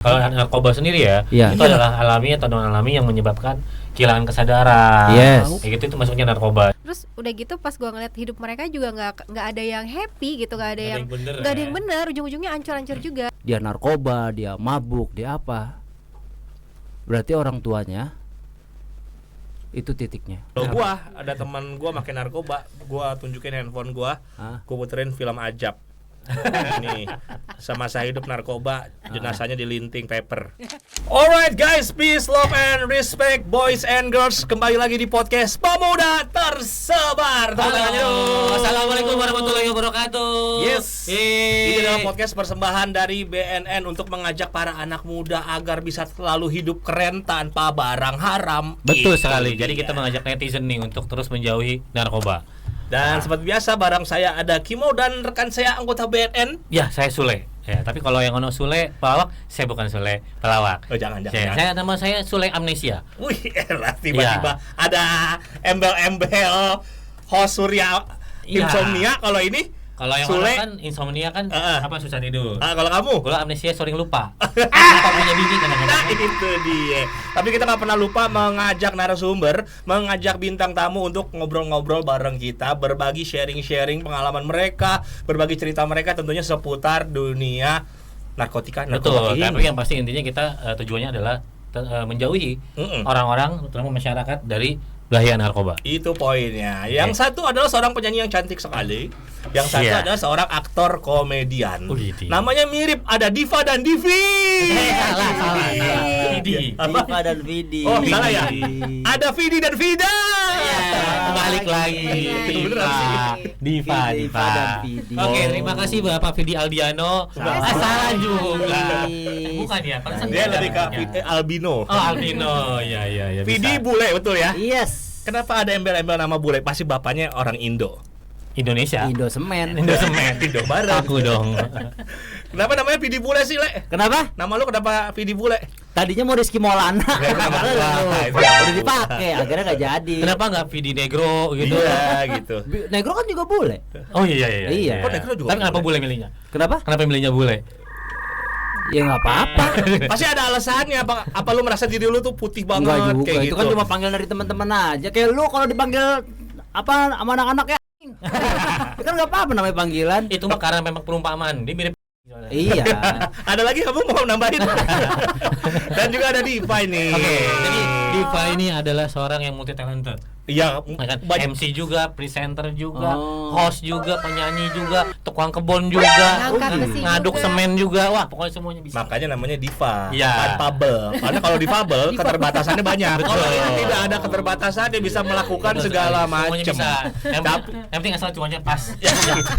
Kalau narkoba sendiri ya, Iya. itu adalah alami atau non alami yang menyebabkan kehilangan kesadaran. Yes. Kayak gitu itu masuknya narkoba. Terus udah gitu pas gua ngeliat hidup mereka juga nggak ada yang happy gitu, nggak ada yang bener. nggak ada yang bener, ujung-ujungnya ancur-ancur juga. Dia narkoba, dia mabuk, dia apa? Berarti orang tuanya itu titiknya. Kalau gua ada teman gua makin narkoba, gua tunjukin handphone gua, gua puterin film Ajab. Ini semasa hidup narkoba, jenazahnya dilinting paper. Alright guys, peace, love and respect boys and girls. Kembali lagi di podcast Pemuda Tersebar. Tepuk tangannya dulu. Assalamualaikum warahmatullahi wabarakatuh. Yes. Ini adalah podcast persembahan dari BNN untuk mengajak para anak muda agar bisa selalu hidup keren tanpa barang haram. Betul Itu sekali. dia. Jadi kita mengajak netizen nih untuk terus menjauhi narkoba. Dan seperti biasa bareng saya ada Kimo dan rekan saya anggota BNN. Ya, saya Sule. Ya, tapi kalau yang ono Sule pelawak, saya bukan Sule pelawak. Oh jangan. Saya nama saya Sule Amnesia. Wih, elah tiba-tiba ada embel-embel host Surya Insomnia. Kalau ini Kalau yang Sule, ono kan insomnia kan apa susah tidur. kalau kamu Kalau amnesia sering lupa. Lupa punya bini nah kadang-kadang. itu dia. Tapi kita nggak pernah lupa mengajak narasumber, mengajak bintang tamu untuk ngobrol-ngobrol bareng kita, berbagi sharing-sharing pengalaman mereka, berbagi cerita mereka tentunya seputar dunia narkotika. Betul, ini. tapi yang pasti intinya kita tujuannya adalah menjauhi orang-orang terutama masyarakat dari bahaya narkoba. Itu poinnya. Yang satu adalah seorang penyanyi yang cantik sekali. Yang satu adalah seorang aktor komedian. Namanya mirip, ada Diva dan Divi. Salah. Vidi. Diva dan Vidi. Oh, salah ya. Ada Vidi dan Vida. Balik lagi. Diva dan Vidi. Oke, terima kasih Bapak Vidi Aldiano. Salah juga. Bukan ya, Dia lebih ke albino. Oh, albino. Ya. Vidi bule, betul ya? Yes. Kenapa ada embel-embel nama bule? Pasti bapaknya orang Indo. Indonesia. Indosemen. Indo Barat. Aku dong. Kenapa namanya Vidi bule sih, Le? Kenapa? Nama lu kenapa Vidi bule? Tadinya mau Rizky Maulana. Udah dipakai, akhirnya nggak jadi. Kenapa nggak Vidi Negro gitu? Iya, gitu. Negro kan juga bule. Oh iya. Iya. Kok Negro juga Tapi kenapa bule? bule milihnya? Kenapa? Kenapa milihnya bule? Ya nggak apa-apa. Pasti ada alasannya. Apa lu merasa diri lu tuh putih banget Enggak juga. kayak Itu gitu? kan cuma panggilan dari teman-teman aja. Kayak lu kalau dipanggil apa sama anak-anak ya. Itu kan nggak apa-apa namanya panggilan. Itu mah karena memang perumpamaan. Dia mirip. Iya. Ada lagi kamu mau nambahin? Dan juga ada Diva ini. Oke, jadi Diva ini adalah seorang yang multi talented. Iya, Kan banyak. MC juga, presenter juga, Oh. host juga, penyanyi juga, tukang kebon juga, Ngangkat besi ngaduk juga. semen juga. Wah, pokoknya semuanya bisa. Makanya namanya Diva, Iya. bukan Fabel. Karena kalau difabel keterbatasannya banyak. Betul. Kalau ini tidak ada keterbatasan, dia bisa melakukan Betul segala sekali. Semuanya macam. bisa. Yang penting asal cuannya pas.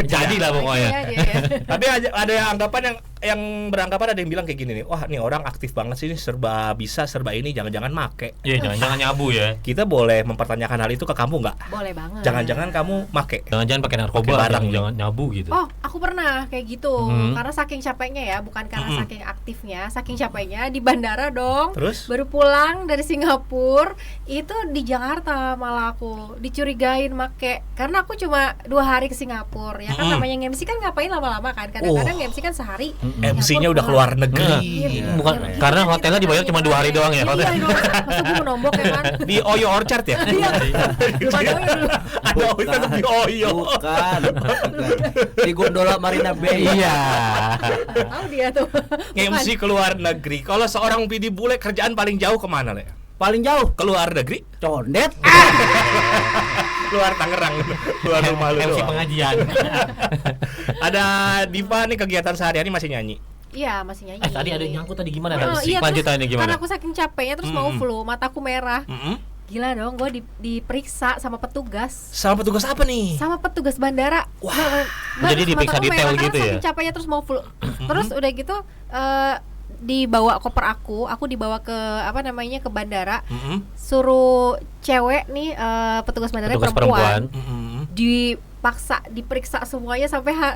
Jadi lah pokoknya. Iya, dia. Tapi ada yang anggapan yang beranggapan ada yang bilang kayak gini nih. Wah, nih orang aktif banget sih, serba bisa, serba ini, jangan-jangan make. Iya, jangan nyabu ya. Kita boleh mempertanyakan hal itu ke kamu nggak? Boleh banget. Jangan-jangan kamu make. Jangan pakai narkoba, Pakai barang. jangan nyabu gitu. Oh, aku pernah kayak gitu. Karena saking capeknya ya, bukan karena Mhm. saking aktifnya, saking capeknya di bandara dong. Terus? Baru pulang dari Singapura, itu di Jakarta malah aku dicurigain make. Karena aku cuma 2 hari ke Singapura. Ya kan namanya MC kan ngapain lama-lama kan. Kadang-kadang MC kan sehari. MC-nya udah keluar negeri. Iya, Bukan karena hotelnya dibayar cuma 2 hari doang ya. Iya, Hotel. masa gue menombok ya kan. Di Oyo Orchard ya? Ada Oyo tetap di Oyo. Bukan. Di gondola Marina Bay. Iya. Tahu dia tuh. MC keluar negeri. Kalau seorang PD bule kerjaan paling jauh kemana, Le? Paling jauh Keluar negeri? Condet. Keluar Tangerang. Keluar rumah lu MC doang. pengajian. Ada Diva nih kegiatan sehari-hari masih nyanyi. Iya, masih nyanyi. Tadi ada yang nyangkut tadi gimana? Oh, Si iya, lanjutannya terus gimana? karena aku saking capeknya terus mau flu, mataku merah. Gila dong, gue diperiksa sama petugas. Sama petugas apa nih? Sama petugas bandara. Wah. Jadi diperiksa mataku detail merah gitu karena ya? saking capeknya terus mau flu. Terus udah gitu dibawa koper aku dibawa ke apa namanya ke bandara. Suruh cewek nih petugas bandara Petugas perempuan. perempuan. Dipaksa diperiksa semuanya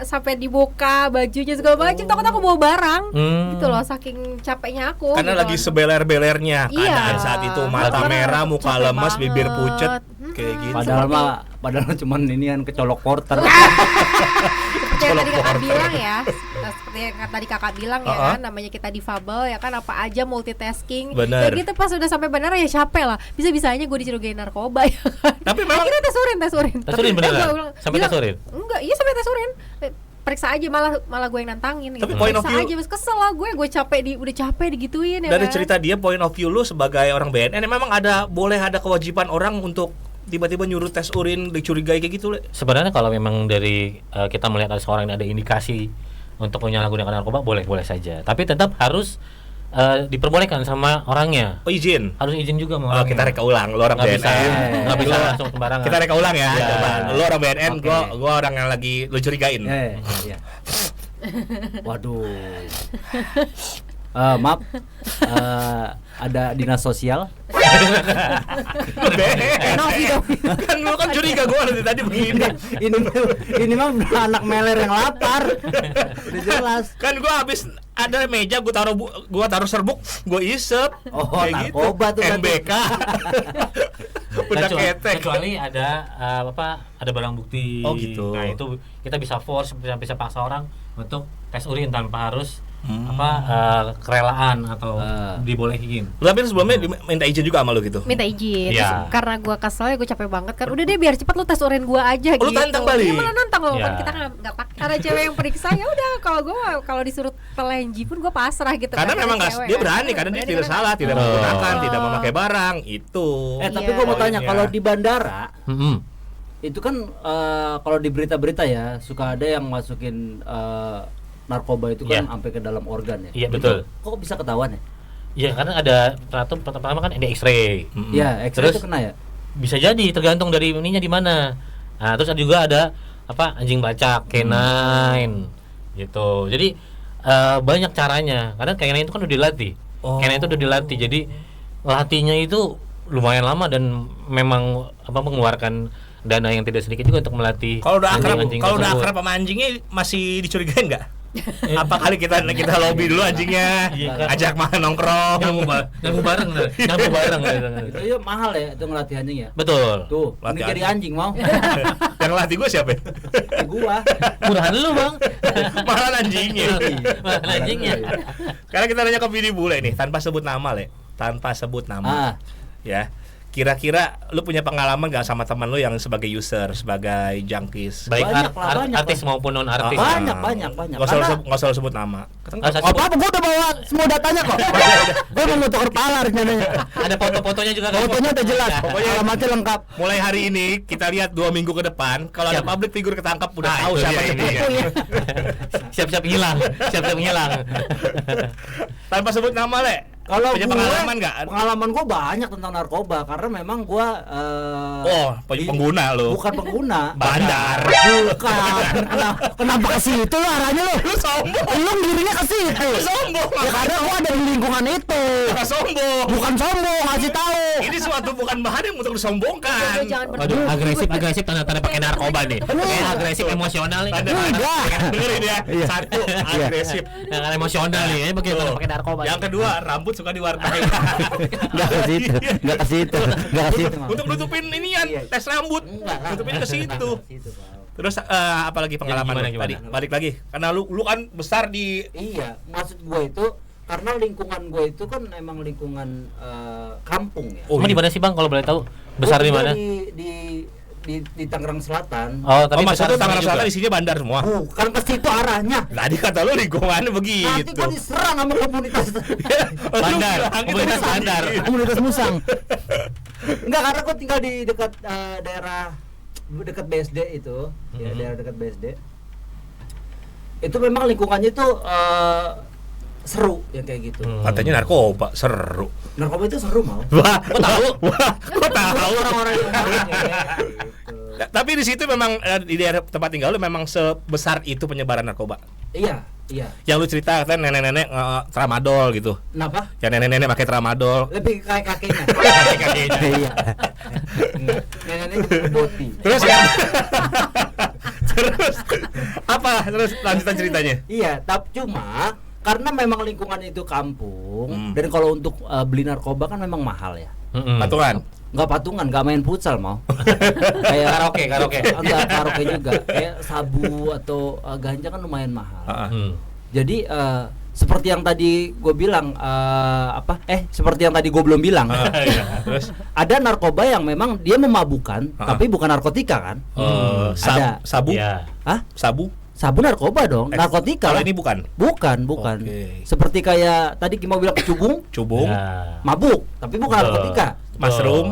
sampai dibuka bajunya segala macam, takut aku bawa barang gitu loh, saking capeknya aku Karena gitu lagi loh. sebeler-belernya Iya. keadaan saat itu, mata Karena merah, muka capek lemas, bibir banget. pucet kayak gitu. Padahal cuman ini kan kecolok porter. Seperti yang tadi kakak bilang ya, seperti yang tadi kakak bilang ya kan, namanya kita difabel ya kan, apa aja multitasking. Bener. Kayak gitu pas udah sampai bandara ya capek lah. Bisa-bisanya gue dicurigain narkoba ya kan. Tapi memang akhirnya tes urin. Tes urin beneran? Sampai tes urin? Enggak, iya sampai tes urin. Periksa aja, malah gue yang nantangin gitu. Tapi point of Periksa view- aja, mas kesel lah gue udah capek digituin ya dari kan. cerita dia, point of view lu sebagai orang BNN, memang boleh ada kewajiban orang untuk tiba-tiba nyuruh tes urin dicurigai kayak gitu, Le? Sebenarnya kalau memang dari kita melihat ada seorang yang ada indikasi untuk menyalahgunakan narkoba, boleh saja. Tapi tetap harus diperbolehkan sama orangnya. Oh, izin. Harus izin juga sama Oh, orangnya. kita reka ulang, lu orang Nggak BNN. bisa, nggak bisa langsung sembarangan. Kita reka ulang ya. Iya. Coba. Lu orang BNN, Oke. gua orang yang lagi lu curigain. Iya. Waduh. Maaf, ada dinas sosial. Kan lu kan curiga gua dari tadi begini. ini mah anak meler yang lapar. Udah jelas. Kan gua habis ada meja, gua taruh serbuk, gua isep. Oh, kayak narkoba tuh berarti. MBK. Udah ketek. Kecuali ada ada barang bukti. Oh, gitu. Nah, itu kita bisa force, bisa paksa orang untuk tes urin tanpa harus kerelaan atau dibolehin. Lu tapi sebelumnya minta izin juga sama lu gitu. Minta izin. Iya. Terus karena gue kesel ya, gue capek banget kan. Udah deh biar cepat lu tes urin gue aja Oh, lu gitu. tantang balik? Iya, malah nantang loh. Iya. Kan kita nggak ada cewek yang periksa, ya udah kalau disuruh telenji pun gue pasrah gitu. Karena kan, memang ada dia cewek, berani, kan. karena dia Berani, tidak karena- salah, tidak Oh. menggunakan, tidak memakai barang itu. Tapi Iya. gue mau tanya, Poinnya. kalau di bandara Mm-mm. itu kan kalau di berita-berita ya suka ada yang masukin narkoba itu kan Iya. sampai ke dalam organ ya. Iya, Itu betul. Kok bisa ketahuan ya? Iya, karena ada pertama kan ada X-ray. Iya, X-ray Terus itu kena ya. Bisa jadi tergantung dari ininya di mana. Nah, terus juga ada anjing bacak, canine gitu. Jadi banyak caranya. Karena canine itu kan udah dilatih. Oh. Canine itu udah dilatih. Jadi latihnya itu lumayan lama dan memang mengeluarkan dana yang tidak sedikit juga untuk melatih Kalau udah akrab, anjing-anjing kalau udah tersebut. akrab sama anjingnya masih dicurigain nggak? Apa kali kita lobby dulu anjingnya, Iya, kan. ajak makan nongkrong. Nyamu bareng, nyamu bareng. Itu ya mahal ya, itu ngelatih anjing ya. Betul. Tuh, ini Latih jadi anjing mau. Yang latih gue siapa? Gua. Murahan lu, Bang. Malah anjingnya. Malah anjingnya. Karena kita nanya ke Bini Bule nih, tanpa sebut nama, Le. Tanpa sebut nama. Ya. Kira-kira lu punya pengalaman gak sama teman lu yang sebagai user, sebagai junkies? Baik Banyak lah, banyak artis lah. maupun non artis. Banyak. Nggak usah lu sebut nama. Usah Oh, sebut. apa gua udah bawa semua datanya kok. Gua mau nuker kepala rencananya. Ada foto-fotonya juga kan? Fotonya udah jelas. Pokoknya Alamatnya lengkap. Mulai hari ini kita lihat 2 minggu ke depan, kalau ada Siap. public figure ketangkap udah Nah, tahu itu siapa dia, yang ini punya. dia. Siap-siap hilang. Tanpa sebut nama, Le. Kalau punya gue, pengalaman nggak? pengalaman gue banyak tentang narkoba karena memang gue Pengguna lo. bukan pengguna. Bandar. Bukan. Kenapa ke situ lo arahnya lo? Lu sombong. Lu dirinya ke situ. Lu sombong. Ya karena gue ada di lingkungan itu. Bukan sombong. Bukan sombong, ngasih tahu. Ini suatu bukan bahan yang untuk disombongkan. Jangan Waduh, agresif tanda-tanda pakai narkoba nih. Kayak agresif emosional nih. Enggak. Dengerin ya. Iya. Satu, agresif. Yang emosional nih, kayaknya begitu Tuh. pakai narkoba. Yang kedua, rambut suka diwarnai. Enggak ke situ. Enggak ke situ. Enggak ke situ. Untuk nutupin inian, Iya. tes rambut. Nutupin ke situ. Terus apalagi pengalaman Gimana, lu? Tadi gimana? balik lagi. Karena lu kan besar di Iya, maksud gue itu karena lingkungan gue itu kan emang lingkungan kampung ya. Oh, Kamu di mana sih, Bang, kalau boleh tahu? Besar di Gua mana? Di Tangerang Selatan. Oh, tapi maksudnya besar Tangerang juga. Selatan isinya bandar semua. Bukan ke situ arahnya. Tadi kata lu lingkungannya Nanti begitu. gue diserang sama komunitas Bandar, Lu bilang komunitas itu bandar. begitu. komunitas musang. Enggak, karena gue tinggal di dekat daerah dekat BSD itu, ya daerah dekat BSD. Itu memang lingkungannya itu seru yang kayak gitu. Katanya narkoba seru. Narkoba itu seru mau. Wah, kok tahu? Wah, kok tahu? Orang-orang yang gitu. Tapi di situ memang di daerah tempat tinggal lu memang sebesar itu penyebaran narkoba. Iya. Yang lu cerita katanya nenek-nenek tramadol gitu. Kenapa? Ya nenek-nenek pakai tramadol. Lebih kayak kakeknya. Kakeknya. Iya. Nenek-nenek juga boti. Terus ya. Terus apa? Terus lanjutan ceritanya. Iya, tapi cuma karena memang lingkungan itu kampung dan kalau untuk beli narkoba kan memang mahal ya. Patungan. Nggak patungan, nggak main futsal mau. Kayak Karaoke. Enggak karaoke juga. Kayak sabu atau ganja kan lumayan mahal. Heeh. Jadi seperti yang tadi gue bilang seperti yang tadi gue belum bilang. Terus Ada narkoba yang memang dia memabukkan, tapi bukan narkotika kan? Ada. sabu? Iya. Hah? Sabu? Sabu narkoba dong, narkotika. Kalau lah. ini bukan. Bukan. Oke. Seperti kayak tadi Kimo bilang cubung, Cubung, Ya. mabuk, tapi bukan Betul. narkotika. mushroom.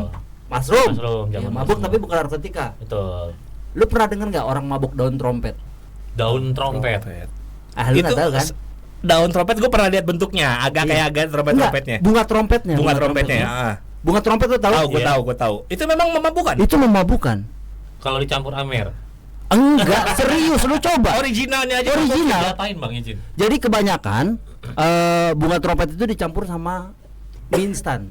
Mushroom. Mushroom, Ya, zaman mabuk mushroom. tapi bukan narkotika. Betul. Lu pernah denger nggak orang mabuk daun trompet? Daun trompet. Lu Itu nggak tahu kan? daun trompet gue pernah lihat bentuknya, agak kayak trompetnya. Bunga trompetnya. Bunga trompetnya. Bunga trompet lu tahu? Tahu, gue Iya. tahu. Itu memang memabukkan. Itu memabukkan. Kalau dicampur amer. Enggak, serius lu coba. Originalnya aja. Original. Diapain Bang Izin? Jadi kebanyakan bunga trompet itu dicampur sama mie instan.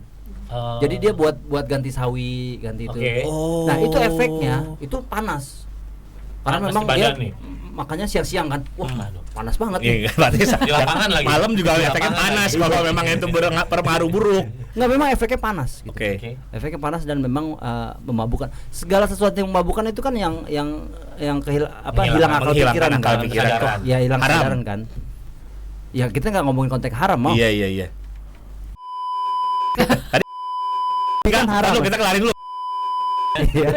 Jadi dia buat ganti sawi, ganti itu. Oke. Oh. Nah, itu efeknya itu panas. Karena Panas memang di badan dia nih. makanya siang-siang kan. Wah, Aduh. panas banget nih. Iya, berarti Di lapangan lagi. malam juga Di efeknya lapangan panas lagi. kalau memang itu berpengaruh buruk. Enggak, memang efeknya panas gitu. Oke. Oke. Efeknya panas dan memang memabukkan. Segala sesuatu yang memabukkan itu kan yang hilang akal Menghilangkan pikiran akal kan. pikiran. Kesadaran. Ya hilang Haram. kesadaran kan. Ya kita nggak ngomongin konteks haram mau. Iya. Tadi Kan haram. Lalu kita kelarin dulu. Iya.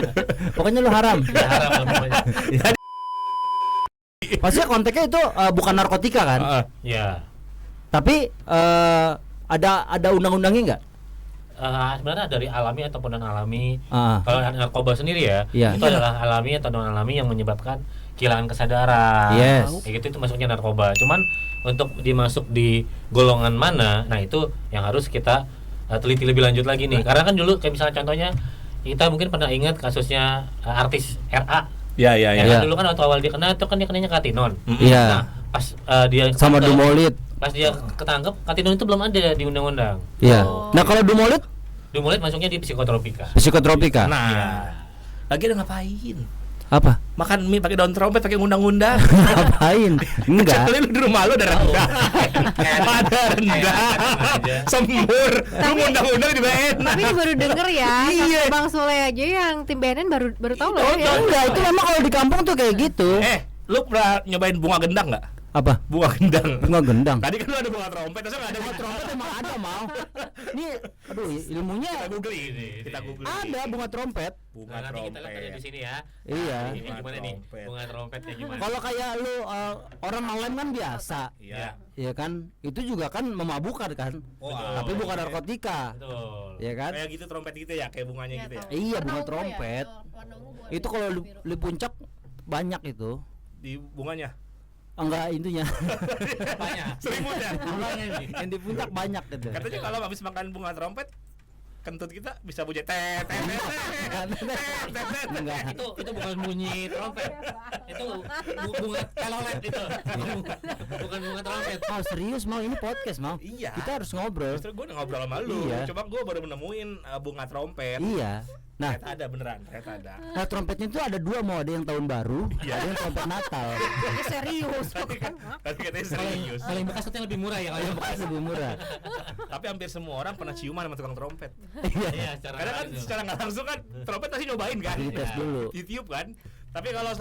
Pokoknya lu haram. Ya, haram lah pokoknya. Maksudnya konteksnya itu bukan narkotika kan? Ya. Tapi ada undang-undangnya nggak? Sebenarnya dari alami ataupun non alami. Ah. Kalau narkoba sendiri ya, Iya. itu adalah alami atau non alami yang menyebabkan kehilangan kesadaran. Yes. Kayak gitu itu masuknya narkoba. Cuman untuk dimasuk di golongan mana, nah itu yang harus kita teliti lebih lanjut lagi nih. Karena kan dulu kayak misalnya contohnya kita mungkin pernah ingat kasusnya artis RA. Iya. Ya kan dulu kan waktu awal dia kena itu kan dia kenanya katinon. Iya. Nah, pas dia Sama ketangkep- dumolit. Pas dia ketangkep, katinon itu belum ada di undang-undang. Iya. Oh. Nah, kalau dumolit Dumolit masuknya di psikotropika. psikotropika. Nah, lagi ada ngapain? Apa? Makan mie pakai daun trompet pakai undang-undang. Ngapain? Enggak. Kecuali lu di rumah lu ada rendang. Ada rendang. aja. Sembur. Lu undang-undang juga enak. Tapi ini baru denger ya, Iya. Bang Sule aja yang tim BNN baru tahu loh ya. Enggak, itu memang kalau di kampung tuh kayak gitu. Lu pernah nyobain bunga gendang nggak? Apa? Bunga gendang. Bunga gendang. Tadi kan lu ada bunga trompet, masa nggak ada bunga trompet? Emang ada mau. Ini aduh ilmunya Kita google ini. Kita google. ada bunga trompet. Bunga Nah, nanti kita lihat aja di trompet. sini ya. Iya. Ini Bunga gimana nih? trompet. Bunga trompetnya gimana? Kalau kayak lu orang ngelem kan biasa. Iya. Ya kan? Itu juga kan memabukkan kan? Oh, Tapi iya. bukan narkotika. Betul. Ya kan? Kayak gitu trompet gitu ya, kayak bunganya gitu ya. Iya, Warna bunga ungu ya? trompet. Warna ungu buat Itu kalau biru. di puncak banyak itu. Di bunganya. Enggak intinya. Apanya? Selimutnya. Apanya nih? Yang di puncak banyak gitu. Katanya kalau habis makan bunga trompet, kentut kita bisa bunyi tet tet tet tet. Enggak. Itu bukan bunyi trompet. Itu bunga telolet itu. Bukan bunga trompet. Oh, serius mau ini podcast mau? Iya. Kita harus ngobrol. Justru gue udah ngobrol sama lu. Iya. Coba gue baru menemuin bunga trompet. Iya. Nah, Ternyata ada beneran, ternyata ada. nah trompetnya itu ada dua, mau ada yang tahun baru, ada yang trompet Natal. Ini serius. Tapi katanya serius. Kalau yang bekas itu yang lebih murah ya kalau yang bekas. Lebih murah. Tapi hampir semua orang pernah ciuman sama tukang trompet. Iya, secara Karena kan langsung. secara nggak langsung kan trompet pasti nyobain kan. Dites dulu. Ditiup kan. Tapi kalau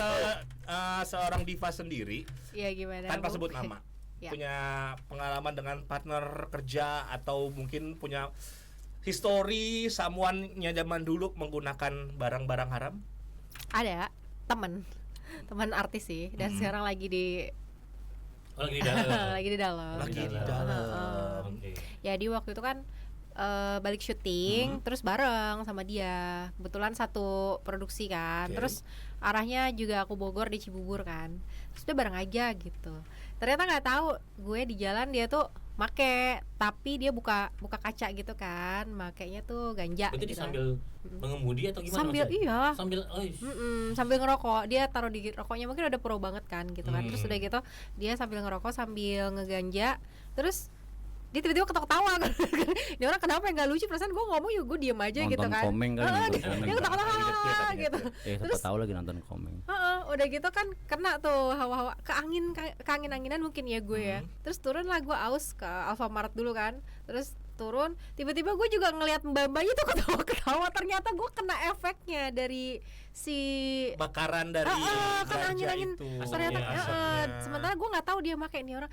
seorang diva sendiri Iya gimana? tanpa Bu? sebut nama, Ya. punya pengalaman dengan partner kerja atau mungkin punya history someone-nya zaman dulu menggunakan barang-barang haram? Ada teman artis sih dan sekarang lagi di Oh, lagi di dalam. lagi di dalam. Lagi di dalam. Heeh. Oke. Jadi waktu itu kan balik syuting terus bareng sama dia. Kebetulan satu produksi kan. Oke. Terus arahnya juga aku Bogor di Cibubur kan. Terus udah bareng aja gitu. Ternyata nggak tahu gue di jalan dia tuh make, tapi dia buka kaca gitu kan. Makanya tuh ganja Berarti gitu dia kan. sambil mengemudi atau gimana? Sambil maksudnya? iya. Sambil Sambil ngerokok, dia taruh di rokoknya mungkin udah pro banget kan gitu kan. Terus Hmm. udah gitu dia sambil ngerokok sambil ngeganja, terus dia tiba-tiba ketawa-ketawa. Ini orang kenapa yang nggak lucu, perasaan gue ngomong juga gue diem aja gitu Nonton kan. Komeng kali, Heeh, nonton dia Komeng. ketawa-ketawa gitu. Siapa Terus tahu lagi nonton Komeng. udah gitu kan kena tuh hawa-hawa keangin-anginan mungkin ya gue ya. Terus turun lah gue aus ke Alfamart dulu kan. Terus turun, tiba-tiba gue juga ngelihat mbak-mbaknya tuh ketawa-ketawa. Ternyata gue kena efeknya dari si Bakaran dari kan ganja angin-angin itu. ternyata Asapnya. sementara gue nggak tahu dia pakai ini orang.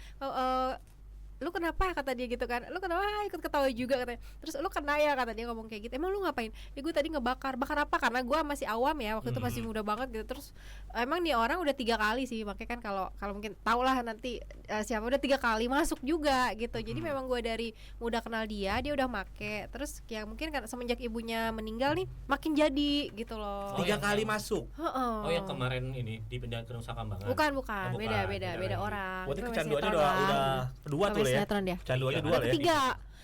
Lu kenapa kata dia gitu kan, lu kenapa ikut ketawa juga katanya, terus lu kena ya kata dia ngomong kayak gitu. Emang lu ngapain? Ya gue tadi bakar apa, karena gue masih awam ya waktu itu, masih muda banget gitu. Terus emang nih orang udah 3 kali sih, makanya kan kalau mungkin tau lah nanti siapa udah 3 kali masuk juga gitu. Jadi memang gue dari muda kenal dia udah make, terus ya mungkin kan semenjak ibunya meninggal nih makin jadi gitu loh. 3 kali masuk. Oh yang kemarin ini di pindah ke Nusa Kambangan. Bukan, Oh, beda orang. Berarti Itu kecanduannya sinetron udah lah. 2 tuh ya. Sinetron dia. Kecanduannya 2 Ada ya. ketiga.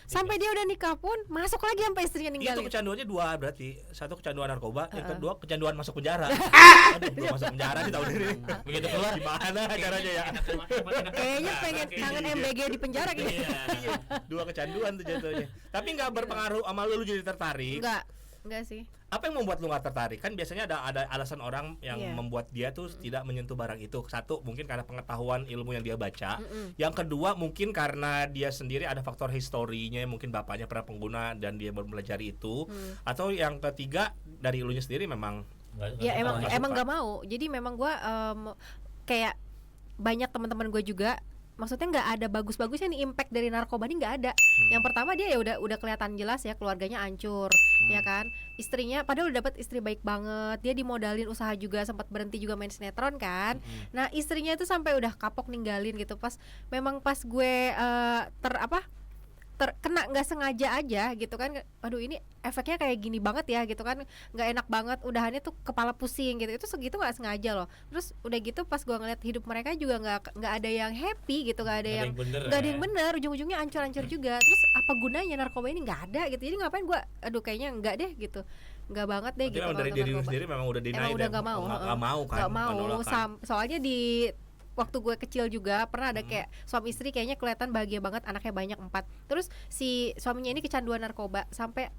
Sampai dia udah nikah pun masuk lagi sampai istrinya Itu ninggalin. kecanduannya 2 berarti. Satu kecanduan narkoba, yang kedua kecanduan masuk penjara. Aduh, belum masuk penjara sih tahun ini. Begitu keluar Gimana caranya ya? Kayaknya pengen kangen MBG di penjara gitu. Iya. 2 kecanduan tuh jatuhnya. Tapi nggak berpengaruh sama lu jadi tertarik. Enggak sih. Apa yang membuat lu nggak tertarik? Kan biasanya ada alasan orang yang Iya. membuat dia tuh tidak menyentuh barang itu. Satu, mungkin karena pengetahuan ilmu yang dia baca. Yang kedua, mungkin karena dia sendiri ada faktor historinya, mungkin bapaknya pernah pengguna dan dia baru belajar itu. Atau yang ketiga, dari elunya sendiri memang Ya emang nggak suka. nggak mau. Jadi memang gue kayak banyak teman-teman gue juga, maksudnya nggak ada bagus-bagusnya nih impact dari narkoba ini, nggak ada. Yang pertama dia ya udah kelihatan jelas ya, keluarganya hancur, ya kan. Istrinya padahal udah dapat istri baik banget, dia dimodalin usaha juga, sempat berhenti juga main sinetron kan. Nah istrinya itu sampai udah kapok ninggalin gitu. Pas gue terkena nggak sengaja aja gitu kan, aduh ini efeknya kayak gini banget ya gitu kan, nggak enak banget, udahannya tuh kepala pusing gitu, itu segitu nggak sengaja loh. Terus udah gitu pas gua ngeliat hidup mereka juga nggak ada yang happy gitu, nggak ada yang bener, ujung-ujungnya ancur-ancur juga. Terus apa gunanya narkoba ini, nggak ada gitu. Jadi ngapain gua, aduh kayaknya nggak deh gitu, nggak banget deh gitu. memang dari kalau diri lu narkoba. sendiri memang udah deny Emang udah dan nggak mau, nggak mau kan, nggak mau. menolakkan. Soalnya di waktu gue kecil juga pernah ada kayak suami istri kayaknya kelihatan bahagia banget, anaknya banyak 4. Terus si suaminya ini kecanduan narkoba sampai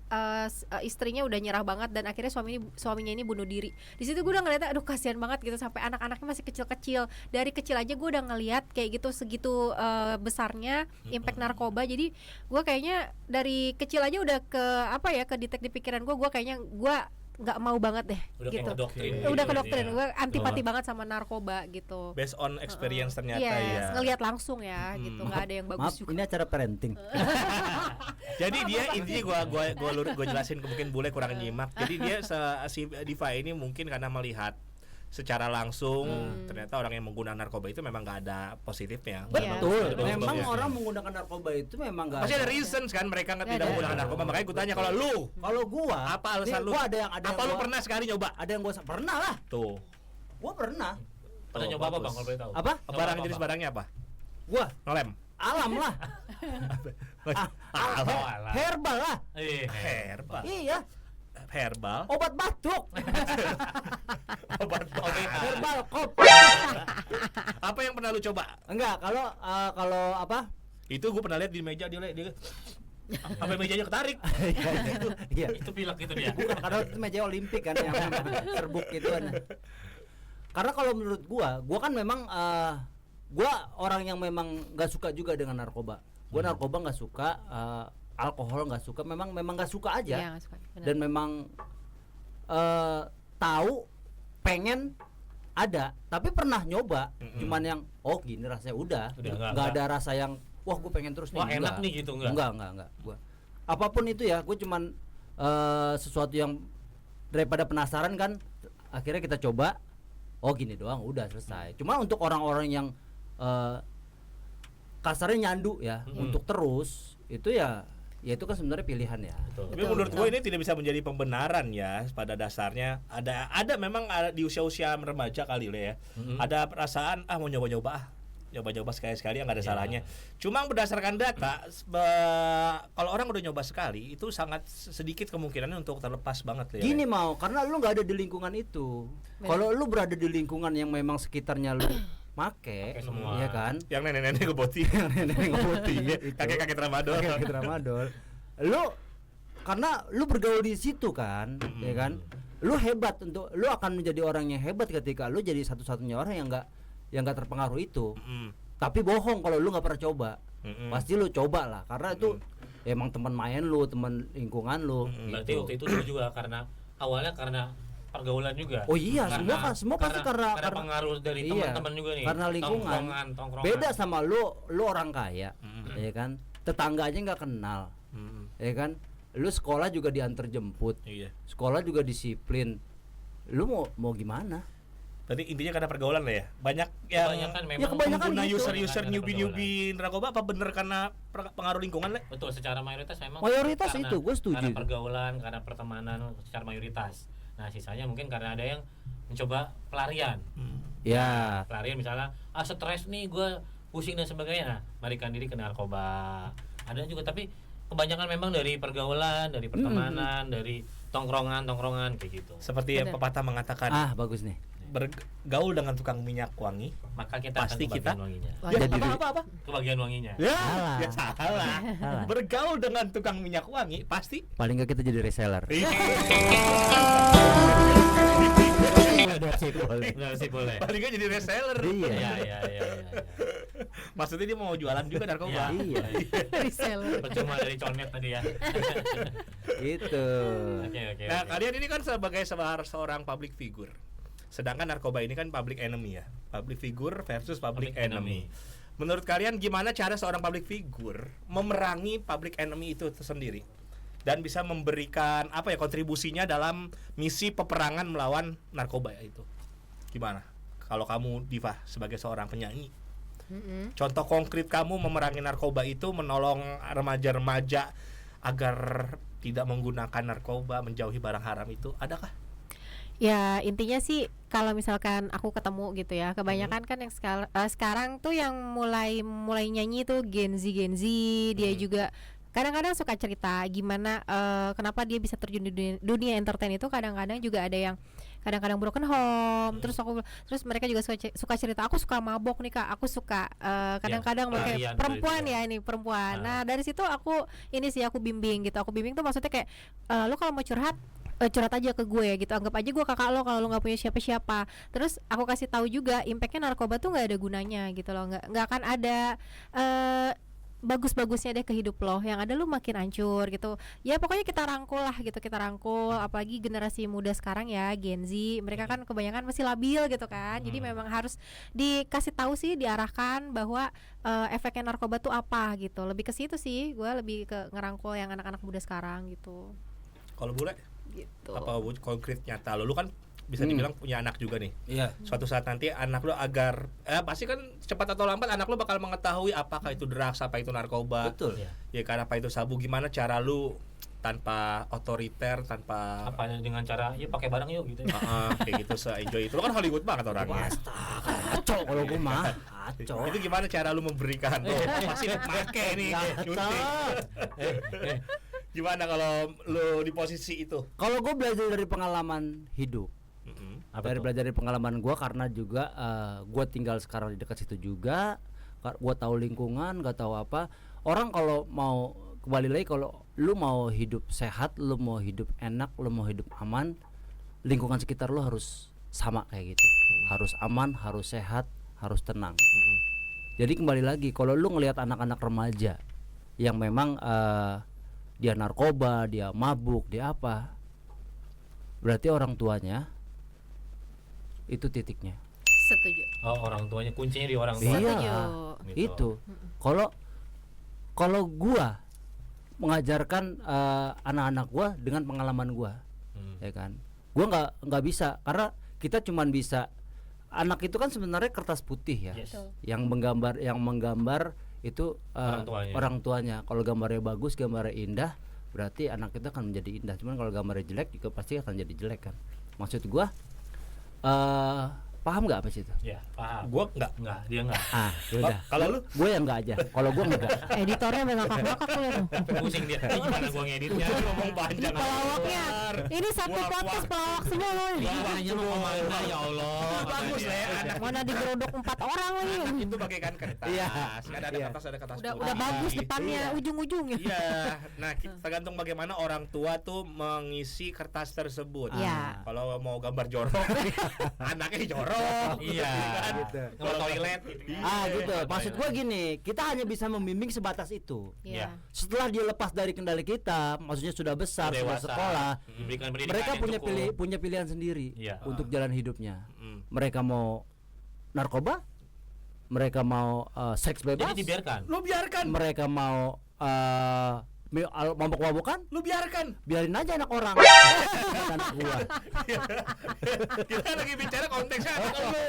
istrinya udah nyerah banget dan akhirnya suaminya ini bunuh diri. Di situ gue udah ngeliat, aduh kasihan banget gitu, sampai anak-anaknya masih kecil-kecil. Dari kecil aja gue udah ngeliat kayak gitu, segitu besarnya impact narkoba. Jadi gue kayaknya dari kecil aja udah ke detek di pikiran gue kayaknya gue nggak mau banget deh udah gitu. Udah Ke doktrin, gue antipati banget sama narkoba gitu. Based on experience ternyata Yes, ya. ngelihat langsung ya gitu, nggak ada yang bagus Maaf, juga. ini acara parenting. Jadi dia intinya gua jelasin, mungkin bule kurang nyimak. Jadi dia si Diva ini mungkin karena melihat secara langsung ternyata orang yang menggunakan narkoba itu memang nggak ada positifnya. Iya. Betul. Betul, Memang betul. orang menggunakan narkoba itu memang nggak. Pasti ada reasons kan mereka nggak tidak Ada. menggunakan narkoba. Makanya gue tanya, kalau lu Kalau gua, apa alasan nih, lu? Gua ada yang Apa lu pernah sekali nyoba? Ada yang gua pernah lah. Tuh. Gua pernah. Pernah nyoba apa Bang kalau boleh tahu? Apa? Nyoba Barang apa, jenis Bang? barangnya apa? Gua Ngelem. alam lah. alam. Herbal lah. Herbal. Iya, Herbal. obat batuk. Obat Herbal kop. Apa yang pernah lu coba? Enggak, kalau apa? Itu gue pernah lihat di meja dia sampai mejanya ketarik. Iya. Itu pilek itu dia. Bukan, karena itu meja Olimpik kan yang serbuk gitu kan. Karena kalau menurut gua kan memang gua orang yang memang nggak suka juga dengan narkoba. Gua narkoba nggak suka, alkohol nggak suka, memang nggak suka aja. Iya, nggak suka, benar. Dan memang tahu pengen ada, tapi pernah nyoba, cuman yang gini rasanya udah nggak ada rasa yang wah gue pengen terus nih. Wah, enak nih gitu, enggak? Enggak. Gua apapun itu ya, gue cuman sesuatu yang daripada penasaran kan, akhirnya kita coba. Gini doang udah selesai. Cuma untuk orang-orang yang kasarnya nyandu ya, untuk terus itu ya itu kan sebenarnya pilihan ya. Tapi menurut gue ini tidak bisa menjadi pembenaran ya. Pada dasarnya ada memang di usia-usia remaja kali ya. Ada perasaan mau nyoba-nyoba sekali-sekali nggak ada salahnya. Cuma berdasarkan data, kalau orang udah nyoba sekali itu sangat sedikit kemungkinannya untuk terlepas banget ya. Gini karena lu nggak ada di lingkungan itu. Kalau lu berada di lingkungan yang memang sekitarnya lu make semua. ya kan? Yang nenek-nenek ngeboti, Nenek ngeboti kakek-kakek tramadol. kakek tramadol. Karena lu bergaul di situ kan, ya kan? Lu hebat, lu akan menjadi orang yang hebat ketika lu jadi satu-satunya orang yang nggak terpengaruh itu. Tapi bohong kalau lu nggak pernah coba. Pasti lu coba lah, karena itu emang teman main lu, teman lingkungan lu. Berarti gitu. waktu itu dulu juga karena awalnya karena pergaulan juga. Oh iya, semua pasti karena pengaruh dari iya, teman-teman juga nih. karena lingkungan. Tongkrongan. Beda sama lu orang kaya, ya kan? Tetangga aja nggak kenal, ya kan? Lu sekolah juga diantar jemput, Iya. sekolah juga disiplin. Lu mau gimana? Tadi intinya karena pergaulan lah ya. Banyak yang Kebanyakan memang Ya, kebanyakan pengguna gitu. user Karena newbie narkoba apa bener karena pengaruh lingkungan Le? Betul, secara mayoritas memang Mayoritas karena- itu, gue setuju karena itu. pergaulan, karena pertemanan secara mayoritas. Nah sisanya mungkin karena ada yang mencoba pelarian. Ya, Pelarian misalnya stres nih gue pusing dan sebagainya, nah melarikan diri ke narkoba. Ada juga, tapi kebanyakan memang dari pergaulan, dari pertemanan, dari tongkrongan kayak gitu. Seperti yang Bener. pepatah mengatakan, bagus nih. bergaul dengan tukang minyak wangi. Maka kita Pasti akan kita- kebagian wanginya. Wah, Jadi apa? Kebagian wanginya. Ya, Salah. ya salah. Bergaul dengan tukang minyak wangi pasti. Paling nggak kita jadi reseller. Benar sih boleh. Paling nggak jadi reseller. Iya. Iya. Maksudnya dia mau jualan juga narkoba. Iya. reseller. Percuma dari condet tadi ya. Gitu. Oke. Nah, kalian ini kan sebagai seorang public figure. Sedangkan narkoba ini kan public enemy ya. Public figure versus public enemy. Menurut kalian gimana cara seorang public figure memerangi public enemy itu sendiri dan bisa memberikan apa ya kontribusinya dalam misi peperangan melawan narkoba itu? Gimana? Kalau kamu Diva sebagai seorang penyanyi, contoh konkret kamu memerangi narkoba itu menolong remaja-remaja agar tidak menggunakan narkoba, menjauhi barang haram itu, adakah? Ya intinya sih kalau misalkan aku ketemu gitu ya, kebanyakan kan yang sekarang tuh yang mulai nyanyi tuh Gen Z dia juga kadang-kadang suka cerita gimana kenapa dia bisa terjun di dunia entertain itu. Kadang-kadang juga ada yang kadang-kadang broken home, terus mereka juga suka cerita, aku suka mabok nih Kak, aku suka kadang-kadang pelarian perempuan dari ya ini perempuan. Nah dari situ aku bimbing gitu, aku bimbing tuh maksudnya kayak lo kalau mau curhat aja ke gue gitu, anggap aja gue kakak lo kalau lo nggak punya siapa-siapa. Terus aku kasih tahu juga impactnya narkoba tuh nggak ada gunanya gitu loh, nggak akan ada bagus-bagusnya deh ke hidup lo, yang ada lo makin hancur gitu. Ya pokoknya kita rangkul, apalagi generasi muda sekarang ya, Gen Z, mereka kan kebanyakan masih labil gitu kan. Jadi memang harus dikasih tahu sih, diarahkan bahwa efeknya narkoba tuh apa gitu. Lebih ke situ sih, gue lebih ke ngerangkul yang anak-anak muda sekarang gitu. Kalau bule Gitu. apa konkret nyata lu kan bisa dibilang punya anak juga nih. Iya. Suatu saat nanti anak lu agar pasti kan cepat atau lambat anak lu bakal mengetahui apakah itu drugs, apa itu narkoba. Betul. Ya kan, apa itu sabu. Gimana cara lu tanpa otoriter, tanpa Apa dengan cara ya pakai barang yuk gitu. kayak gitu se-enjoy itu. Lu kan Hollywood banget orangnya. Kacau kalau gue mah. Kacau. Itu gimana cara lu memberikan? Pasti pakai nih. nyuntik. Gimana kalau lu di posisi itu? Kalau gue belajar dari pengalaman hidup. Belajar dari pengalaman gue karena juga gue tinggal sekarang di dekat situ juga. Gue tahu lingkungan, gak tahu apa. Orang kalau mau kembali lagi, kalau lu mau hidup sehat, lu mau hidup enak, lu mau hidup aman, lingkungan sekitar lu harus sama kayak gitu. Harus aman, harus sehat, harus tenang. Jadi kembali lagi, kalau lu ngelihat anak-anak remaja yang memang dia narkoba, dia mabuk, dia apa, berarti orang tuanya itu titiknya. Setuju. Oh, orang tuanya, kuncinya di orang tua. Iya, Setuju. Gitu. itu. Kalau gua mengajarkan anak-anak gua dengan pengalaman gua, ya kan, gua nggak bisa, karena kita cuman bisa, anak itu kan sebenarnya kertas putih ya, Yes. yang menggambar itu orang tuanya. Kalau gambarnya bagus, gambarnya indah, berarti anak itu akan menjadi indah. Cuman kalau gambarnya jelek juga pasti akan jadi jelek kan. Maksud gua paham nggak apa sih itu? Ya, paham. Gua enggak. Dia enggak. Yaudah. Kalau lu Gue yang enggak aja. Kalau gue enggak. Editornya bengakak-bengakak tuh. Pusing dia. Ini gimana gua ngeditnya? ngomong panjang. Pelawaknya. Ini satu podcast pelawak semua loh. Hanya mau ngomong ya Allah. Bagus lah ya, anak Mana digerodok 4 orang lagi. itu bagaikan kertas. Iya. Kan ada Iya. kertas, ada kertas. Udah putih. bagus depannya, Iya. ujung-ujungnya. Iya. Nah, tergantung bagaimana orang tua tuh mengisi kertas tersebut. Iya. Kalau mau gambar jorok, anaknya jorok jorok. Iya. Kan? Gitu. Kalau toilet gitu. Gitu. Maksud gua gini, kita hanya bisa membimbing sebatas itu. Iya. Setelah dia lepas dari kendali kita, maksudnya sudah besar, sudah Dewasa. sekolah, Diberikan pendidikan mereka yang punya cukup. punya pilihan sendiri Iya. untuk jalan hidupnya. Mm. Mereka mau narkoba, mereka mau seks bebas, Jadi dibiarkan. Lu biarkan. mereka mau mabok-mabokan, Lu biarkan. biarin aja anak orang. Anak gua. Kita lagi bicara konteksnya anak lu.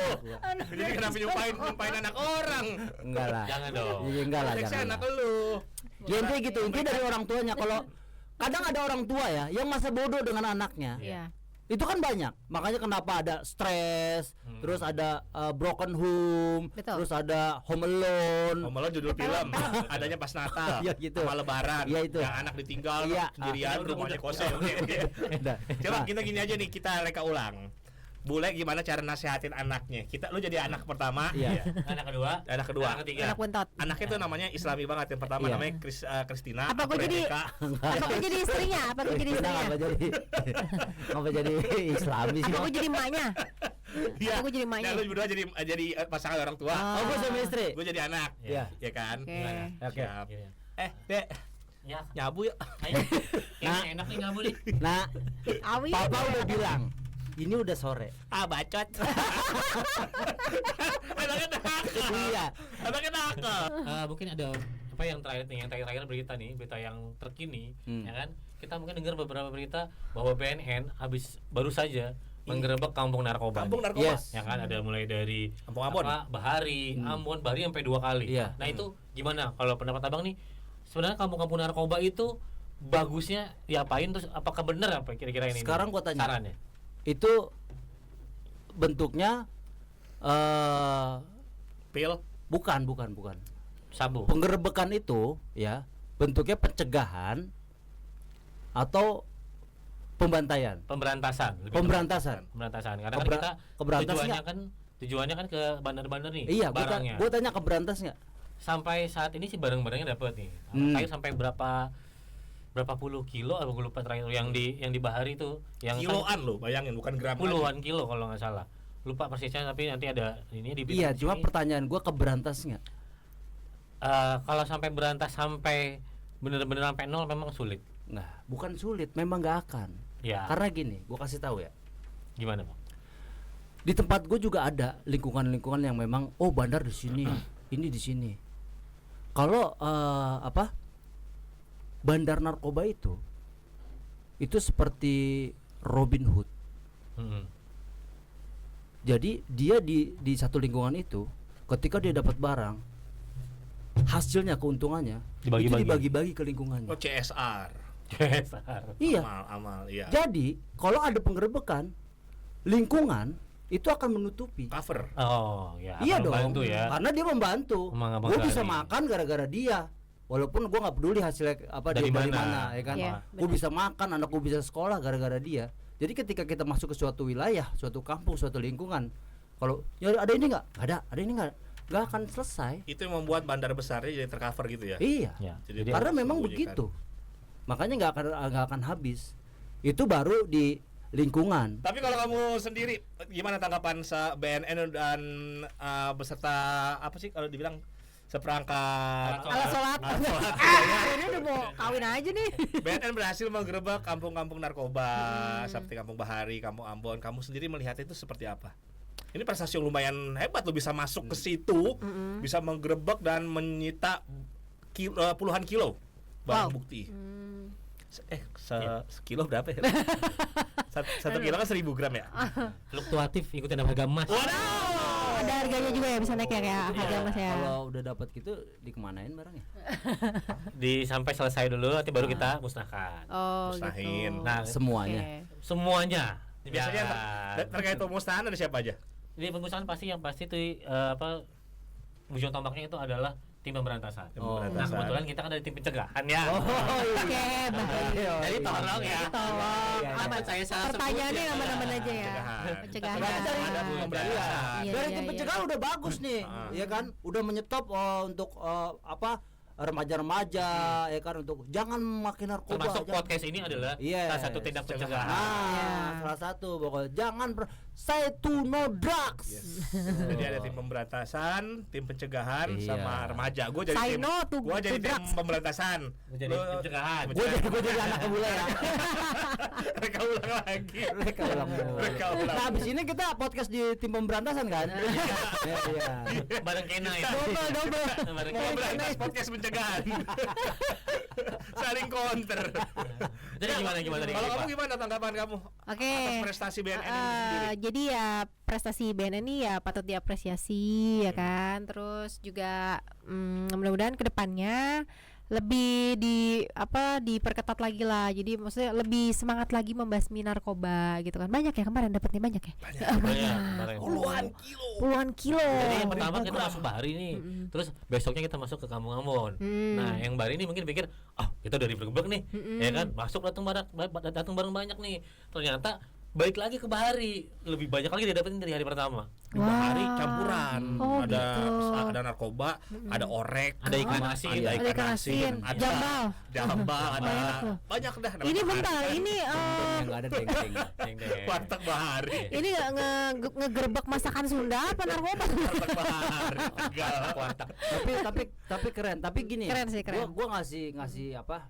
Jadi kenapa nyumpain anak orang? Enggak lah. Jangan dong. Iya, enggak lah, Konteksnya jangan. anak lu. Ya intinya gitu, intinya dari orang tuanya. Kalau kadang ada orang tua ya yang masa bodoh dengan anaknya. Iya. Itu kan banyak. Makanya kenapa ada stres, terus ada broken home, Betul. terus ada home alone. Malah judul film adanya pas Natal, Iya, gitu. sama Lebaran, Iya, itu. yang anak ditinggal Iya. sendirian, rumahnya kosong. Nah, Coba kita gini aja nih, kita reka ulang. Bule gimana cara nasehatin anaknya? Lu jadi anak pertama, Iya. Anak kedua, anak kedua, anak ketiga. Anak buntot. anaknya tuh namanya Islami banget. Yang pertama Iya. namanya Kristina, Apa gua jadi- Rebecca. Apa gue jadi istrinya? Apa gue jadi istrinya? Kenapa jadi ngapa jadi Islami sih? Apa gue jadi emaknya? Iya. Apa gue jadi emaknya? Nah, lu berdua jadi pasangan orang tua. Oh. Oh, gue sama istri. Gue jadi anak, Iya. ya kan? Oke. Gimana? Oke. Siap. Gini. Dek, Ya, nyabu yuk. ayo. Nah. Enak nih nyabu nih. Nah, Awi. papa udah bilang ini udah sore. Bacot. Anaknya nakal. Iya. Anaknya nakal. Mungkin ada apa yang terakhir nih, yang terakhir berita nih, berita yang terkini, ya kan? Kita mungkin dengar beberapa berita bahwa BNN baru saja menggerebek kampung narkoba. Kampung nih. narkoba. Yes. Ya kan, ada mulai dari Kampung Ambon. Bahari, Ambon, Bahari sampai 2 kali. Iya. Nah, itu gimana kalau pendapat Abang nih? Sebenarnya kampung-kampung narkoba itu bagusnya diapain, terus apakah benar apa kira-kira ini? Sekarang gua tanya. Sarannya. Itu bentuknya Pil. bukan. Sabu. Penggerebekan itu ya bentuknya pencegahan atau pembantaian, Pemberantasan. lebih pemberantasan. Pemberantasan. Karena kan Kebera- kita keberantasannya- tujuannya kan ke bandar-bandar nih. Iya, barangnya. gua tanya keberantas nggak? Sampai saat ini sih barang-barangnya dapat nih. Kayak sampai berapa puluh kilo, aku lupa terakhir yang di Bahari itu, yang kan Kiloan lo, bayangin bukan gram. puluhan kilo kalau nggak salah. Lupa persisnya, tapi nanti ada ini di Iya, di cuma sini. pertanyaan gua keberantas nggak? Kalau sampai berantas sampai bener-bener sampai nol memang sulit. Nah, bukan sulit, memang nggak akan. Ya. Karena gini, gua kasih tahu ya. Gimana, Bang? Di tempat gue juga ada lingkungan-lingkungan yang memang bandar di sini, ini di sini. Kalau bandar narkoba itu seperti Robin Hood. Mm-mm. Jadi dia di satu lingkungan itu, ketika dia dapat barang, hasilnya keuntungannya Dibagi-bagi. itu dibagi-bagi ke lingkungannya. Oh, CSR. Iya. Amal, iya. Jadi kalau ada penggerebekan, lingkungan itu akan menutupi. Cover. Oh, ya. Iya akan dong, membantu ya. karena dia membantu. Emang Abang Gue bisa Gari. makan gara-gara dia, walaupun gue nggak peduli hasilnya Dari dari mana. mana, ya kan? Iya, Gue benar. bisa makan, anak gue bisa sekolah gara-gara dia. Jadi ketika kita masuk ke suatu wilayah, suatu kampung, suatu lingkungan, kalau ya ada ini nggak, ada ini nggak akan selesai. Itu yang membuat bandar besarnya jadi tercover gitu ya. Iya, Ya. Jadi karena dia memang sembunyikan. begitu. Makanya nggak akan habis. Itu baru di lingkungan. Tapi kalau kamu sendiri gimana tanggapan BNN dan beserta apa sih kalau dibilang seperangkat Alat sholat. alat sholat. Ini udah mau kawin aja nih. BNN berhasil menggerebek kampung-kampung narkoba seperti Kampung Bahari, Kampung Ambon. Kamu sendiri melihat itu seperti apa? Ini prestasi yang lumayan hebat lo bisa masuk ke situ, bisa menggerebek dan menyita puluhan kilo barang Wow. bukti. Iya. Sekilo berapa ya? Satu kilo kan 1000 gram ya? Fluktuatif ikutin harga emas. Ada harganya juga ya, bisa naik ya kayak harga emas ya. Kalau udah dapat gitu dikemanain barangnya? Sampai selesai dulu, nanti baru kita musnahkan. Oh, Musnahin. gitu. Nah, Semuanya. Oke. Semuanya. Biasanya terkait pemusnahan ada siapa aja? Jadi pemusnahan pasti itu ujung tombaknya itu adalah tim pemberantasan. Tim Nah, pemberantasan. kebetulan kita kan dari tim pencegahan ya. Oke, baik. Jadi tolong ya. Tolong. Aman saya salah sebut Pertanyaannya ya. aman-aman aja ya. Pencegahan. Pencegahan. Ada Bu yang berani. Iya, Dari iya, tim iya. pencegahan udah bagus nih, ya kan? Udah menyetop untuk remaja-remaja ya kan untuk jangan makin narkoba. Termasuk podcast ini adalah salah satu tindak pencegahan. Salah satu pokoknya jangan say to no drugs. Jadi ada tim pemberantasan, tim pencegahan, Iya. sama remaja. Gue jadi Say tim, no to gua jadi tim drugs. pemberantasan. Gua jadi pencegahan. Gue jadi anak bule ya. Mereka ulang lagi. Mereka ulang. Nah, abis ini kita podcast di tim pemberantasan kan? Iya. Bareng Kena ya. Double. Bareng Mau Kena. berantas podcast pencegahan. Saling counter. Jadi gimana tadi? Kalau kamu gimana tanggapan kamu Oke. atas prestasi BNN ini sendiri? Jadi ya prestasi BNN ini ya patut diapresiasi ya kan. Terus juga mudah-mudahan kedepannya lebih diperketat lagi lah. Jadi maksudnya lebih semangat lagi membasmi narkoba gitu kan. Banyak ya kemarin dapatnya banyak ya. Banyak. Puluhan kilo. Jadi yang pertama kita masuk Bahari nih, terus besoknya kita masuk ke Kampung Ambon. Nah, yang Bahari ini mungkin pikir, kita dari Brebek nih, ya kan, masuk datang bareng banyak nih. Ternyata balik lagi ke Bahari, lebih banyak lagi dia dapetin dari hari pertama. Di Bahari campuran. Oh, Ada gitu. ada narkoba, ada orek, Ada ikan asin, ada Ada ikan asin, jambal. ada Banyak tuh. banyak dah. Ini bentar, ini Enggak ada deng-deng. Warteg Bahari. ini ngegerebek masakan Sunda apa narkoba? Warteg Bahari. Tegal. Tapi keren. Tapi gini, Keren sih, keren. Gua ngasih apa?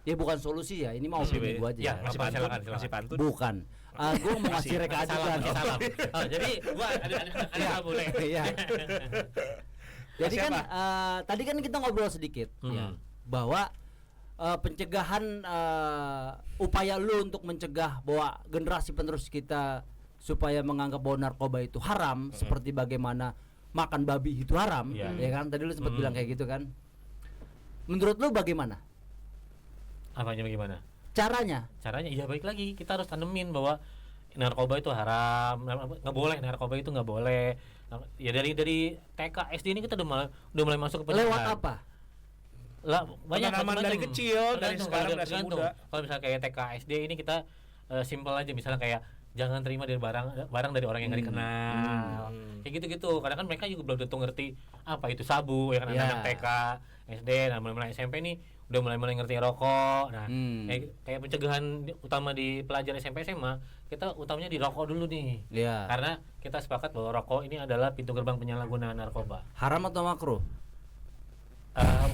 Ya bukan solusi ya. Ini mau opini gua aja. Ya, Masih apa, pantun, silakan. masih pantun. Bukan. Gua mau ngasih reka adegan. Salam. Jadi gua ada boleh. Iya. Jadi kan Siapa? tadi kan kita ngobrol sedikit ya, bahwa pencegahan upaya lu untuk mencegah bahwa generasi penerus kita supaya menganggap bahwa narkoba itu haram, seperti bagaimana makan babi itu haram, Iya. ya kan? Tadi lu sempat bilang kayak gitu kan. Menurut lu bagaimana Apanya bagaimana? caranya? Caranya iya baik lagi, kita harus tanemin bahwa narkoba itu haram, nggak boleh, narkoba itu nggak boleh. Ya dari TK SD ini kita udah mulai masuk ke pencegahan. Lewat apa? Lah banyak Penanaman dari macam-macam. kecil, dari Tergantung, sekarang, dari tergantung. muda. Kalau misalnya kayak TK SD ini kita simpel aja, misalnya kayak jangan terima dari barang dari orang yang nggak dikenal. Kayak gitu-gitu. Karena kan mereka juga belum tentu ngerti apa itu sabu, ya kan, Ya. anak TK, SD, dan mulai SMP nih udah mulai ngerti rokok. Nah, kayak pencegahan utama di pelajar SMP SMA, kita utamanya di rokok dulu nih. Iya. Karena kita sepakat bahwa rokok ini adalah pintu gerbang penyalahgunaan narkoba. Haram atau makruh?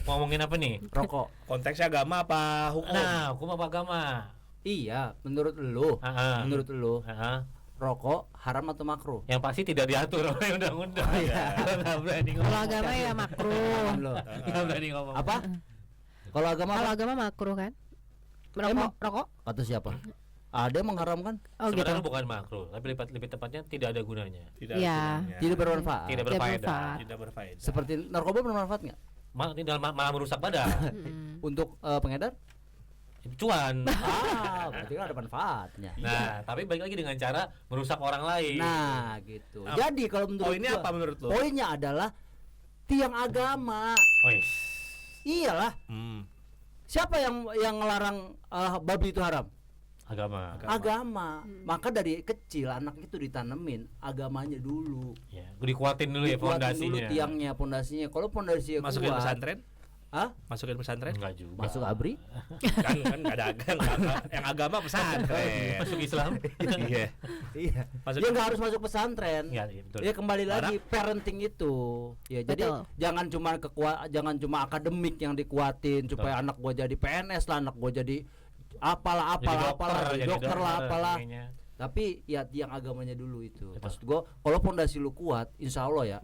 Ngomongin apa nih? Rokok. Konteksnya agama apa hukum? Nah, hukum apa agama? Iya, menurut lu. Menurut lu, rokok haram atau makruh? Yang pasti tidak diatur oleh undang-undang. Nggak berani Kalau ngomong. agama ya makruh. Nggak berani ngomong. Apa? Kalau agama Kalau apa? agama makruh kan? Emang? Rokok? Kata siapa? Ada yang mengharamkan? Oh gitu. Sebenarnya bukan makruh, tapi lebih tepatnya tidak ada gunanya. Tidak Iya. gunanya. Tidak bermanfaat. Tidak Tidak berfaedah. bermanfaat. Tidak berfaedah. Seperti narkoba bermanfaat nggak? Malah merusak badan. Untuk pengedar? Cuan. Berarti kan ada manfaatnya. Nah, tapi balik lagi dengan cara merusak orang lain. Nah, gitu. Jadi kalau menurut Poinnya gua, apa menurut lo? Poinnya adalah tiang agama. Oh, yes. Iyalah. Siapa yang ngelarang babi itu haram? Agama. Agama. Maka dari kecil anak itu ditanemin agamanya dulu. Ya, gue dikuatin dulu ya Dikuatin dulu fondasinya. tiangnya, pondasinya. Kalau pondasinya Masukin kuat, pesantren? Hah? Masukin pesantren? Enggak juga. Masuk abri? kan nggak ada agama. Yang agama pesantren. Masuk Islam. Iya. Iya. Masuk- Dia nggak harus masuk pesantren. Iya, iya, betul. Ya kembali lagi parenting itu. Ya jadi Betul. jangan cuma akademik yang dikuatin supaya anak gua jadi PNS lah, anak gua jadi apalah jadi dokter lah apalah. kayaknya. Tapi ya tiang agamanya dulu itu. Betul. Maksud gua kalau pondasi lu kuat, insya Allah ya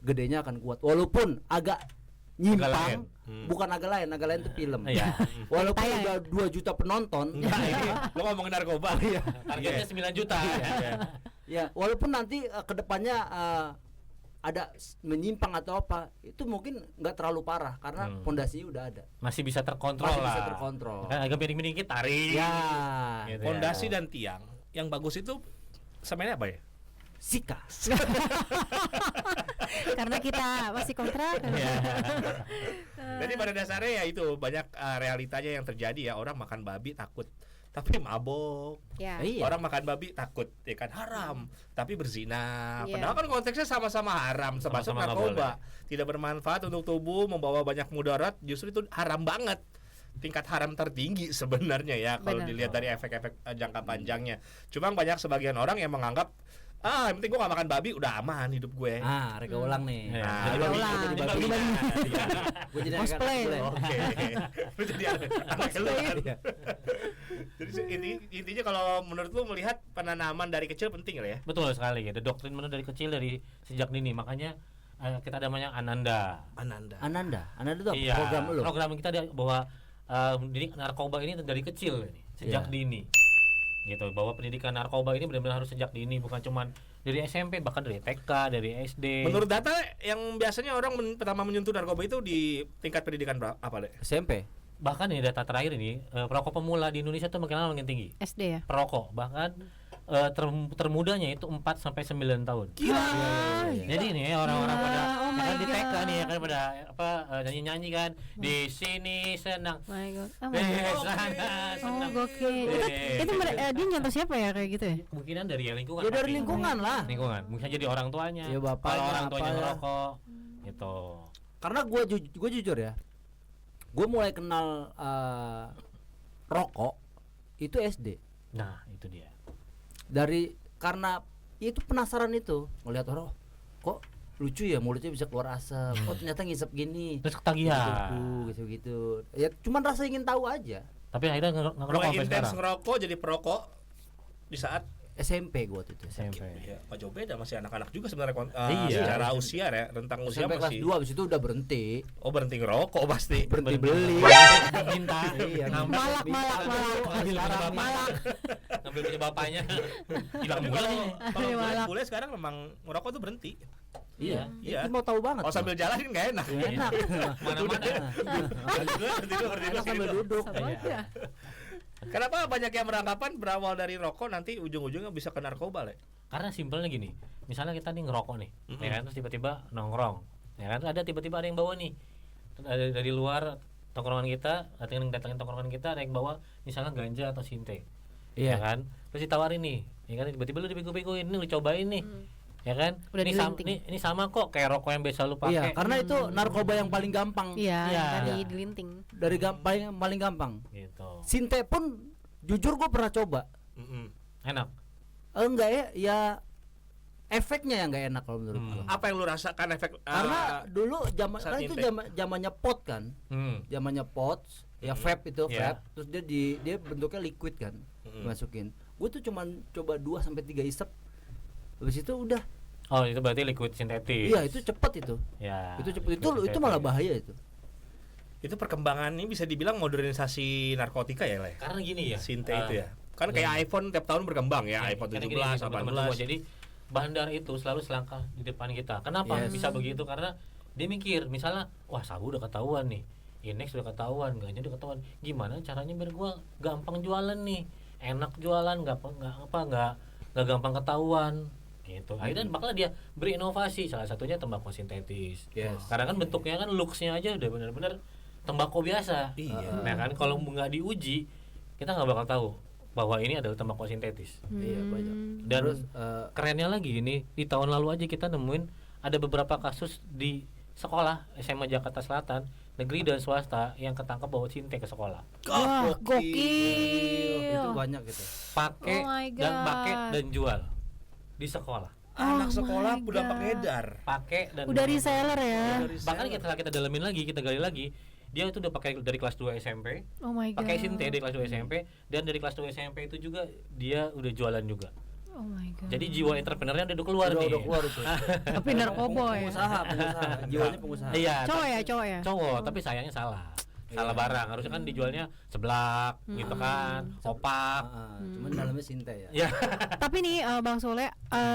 gedenya akan kuat. Walaupun agak nyimpang, bukan agak lain itu film. Iya. Walaupun Tayang. udah 2 juta penonton. Enggak, ini lo ngomongin narkoba. Iya. Targetnya 9 juta. Ya, walaupun nanti kedepannya ada menyimpang atau apa, itu mungkin nggak terlalu parah karena pondasinya udah ada. Masih bisa terkontrol Masih lah. bisa terkontrol. Kan agak miring-miring dikit tarik. Ya, Gitu ya. Pondasi dan tiang. Yang bagus itu sebenarnya apa ya? Sika. Karena kita masih kontrak. Iya. Jadi pada dasarnya ya itu banyak realitanya yang terjadi ya, orang makan babi takut tapi mabok. Ya. Iya. Orang makan babi takut ya kan haram, tapi berzina. Iya. Padahal kan konteksnya sama-sama haram, termasuk Sama-sama nggak narkoba. Tidak bermanfaat untuk tubuh, membawa banyak mudarat, justru itu haram banget. Tingkat haram tertinggi sebenarnya ya kalau Benar. dilihat dari efek-efek jangka panjangnya. Cuma banyak sebagian orang yang menganggap yang penting gue gak makan babi udah aman hidup gue. Reka ulang nih. Ya, Nah, jadi ulang. babi. Jadi Jadi babi. babi. Gue jadi Cosplay. Oke. Lu jadi anak lu kan. Jadi intinya kalau menurut lu melihat penanaman dari kecil penting lah ya. Betul sekali gitu. Doktrin mana dari kecil dari sejak dini. Makanya kita ada namanya Ananda. Ananda itu apa? Iya. Program lu. Program kita ada bahwa didik narkoba ini dari kecil ini, sejak Iya. dini. Gitu. Bahwa pendidikan narkoba ini benar-benar harus sejak dini, bukan cuman dari SMP, bahkan dari TK, dari SD. Menurut data yang biasanya orang pertama menyentuh narkoba itu di tingkat pendidikan berapa apa deh? SMP. Bahkan nih data terakhir ini perokok pemula di Indonesia tuh makin lama makin tinggi. SD ya. Perokok bahkan termudanya itu 4 sampai 9 tahun. Iya. Jadi ini orang-orang pada Oh my kan di TK God. nih ya kan pada nyanyi-nyanyi kan di sini senang. My God. Oh, Eh, my God. sana Oh, senang. gokil. Itu dia nyontoh siapa ya kayak gitu ya? Kemungkinan dari lingkungan. Ya dari pasti. lingkungan lah. Lingkungan. Mungkin jadi orang tuanya. Ya, bapaknya, Kalau orang tuanya apa ya. ngerokok gitu. Karena gue jujur ya. Gue mulai kenal rokok itu SD. Nah, itu dia. Karena itu penasaran itu ngelihat orang kok lucu ya mulutnya bisa keluar asap, kok ternyata ngisep gini. Terus ketagihan. Gitu. Ya cuman rasa ingin tahu aja. Tapi akhirnya ngerokok Mulai sampai intens sekarang. ngerokok jadi perokok di saat SMP gue waktu itu. SMP. ya gak jauh beda masih anak-anak juga sebenarnya Iya. secara usia ya rentang usia SMP kelas masih 2 habis itu udah berhenti. berhenti ngerokok pasti Berhenti beli. Cinta. Iya, Ngambil Malak. ngambil punya Sekarang bapaknya. Ngambil punya bapaknya. Hilang Tapi mulu. kalau Malak. bule sekarang memang ngerokok tuh berhenti. Iya. Iya. Itu mau tahu banget. Kalau sambil jalan kan gak enak. Ya, enak. Mana-mana. Enak sambil duduk. Sama aja. Kenapa banyak yang beranggapan berawal dari rokok nanti ujung-ujungnya bisa ke narkoba, Le? Karena simpelnya gini, misalnya kita nih ngerokok nih, Mm-mm. ya kan, terus tiba-tiba nongkrong, ya kan, ada tiba-tiba ada yang bawa nih, dari luar tongkrongan kita, ada yang datangin tongkrongan kita, ada yang bawa misalnya ganja atau sinte, ya Iya. kan, terus ditawarin nih, ya kan, tiba-tiba lu dibego-begoin, ini lu cobain nih, ya kan, Udah dilinting. ini sama kok kayak rokok yang biasa lu Iya, pakai, karena itu narkoba yang paling gampang. Iya, Iya. dari dilinting. Dari paling gampang. gitu, Sinte pun jujur gue pernah coba. Mm-mm. enak, Enggak ya efeknya yang enggak enak kalau menurut gua. Apa yang lu rasakan efek Karena dulu saat itu intake. zamannya pot kan. Zamannya pot, ya vape itu Iya. vape, terus dia bentuknya liquid kan. Dimasukin. Gue tuh cuman coba 2 sampai 3 isep. Habis itu udah. oh itu berarti liquid sintetis, Iya, itu cepet itu. ya, Itu cepet liquid itu malah sintetis. bahaya itu. itu perkembangan ini bisa dibilang modernisasi narkotika ya, Le? Karena gini ya, Sinte itu ya. Kan kayak iPhone tiap tahun berkembang ya, iPhone karena 17, gini, teman-teman semua, 18. jadi bandar itu selalu selangkah di depan kita. Kenapa Yes. bisa begitu? Karena dia mikir, misalnya, wah sabu udah ketahuan nih, Inex udah ketahuan, ganja udah ketahuan. Gimana caranya biar gua gampang jualan nih, enak jualan, nggak gampang ketahuan. Gitu. Akhirnya makanya dia berinovasi, salah satunya tembakau sintetis. Yes. Karena kan bentuknya kan looks-nya aja udah benar-benar tembakau biasa. Iya. Nah kan kalau nggak diuji, kita nggak bakal tahu bahwa ini adalah tembakau sintetis. Iya, banyak. Dan Terus kerennya lagi ini di tahun lalu aja kita nemuin ada beberapa kasus di sekolah SMA Jakarta Selatan, negeri dan swasta yang ketangkap bawa sinte ke sekolah. Wah, itu gokil. banyak gitu. Pakai Oh my dan jual di sekolah. Anak Oh sekolah my udah God. pengedar. Pakai dan Udah jual. reseller ya. Bahkan kita dalamin lagi, kita gali lagi, dia itu udah pakai dari kelas 2 SMP, Oh my god. pakai sinte dari kelas 2 SMP, dan dari kelas 2 SMP itu juga dia udah jualan juga. Oh my god. Jadi jiwa entrepreneurnya udah keluar nih. Udah keluar itu. tapi narkoba ya. Pengusaha. Jiwanya pengusaha. Iya. Cowok tapi- ya, cowok ya. Cowok, tapi sayangnya salah. Salah Iya. barang. Harusnya kan dijualnya seblak gitu kan, opak. Cuman dalamnya sinte ya. Ya. Tapi nih Bang Sule,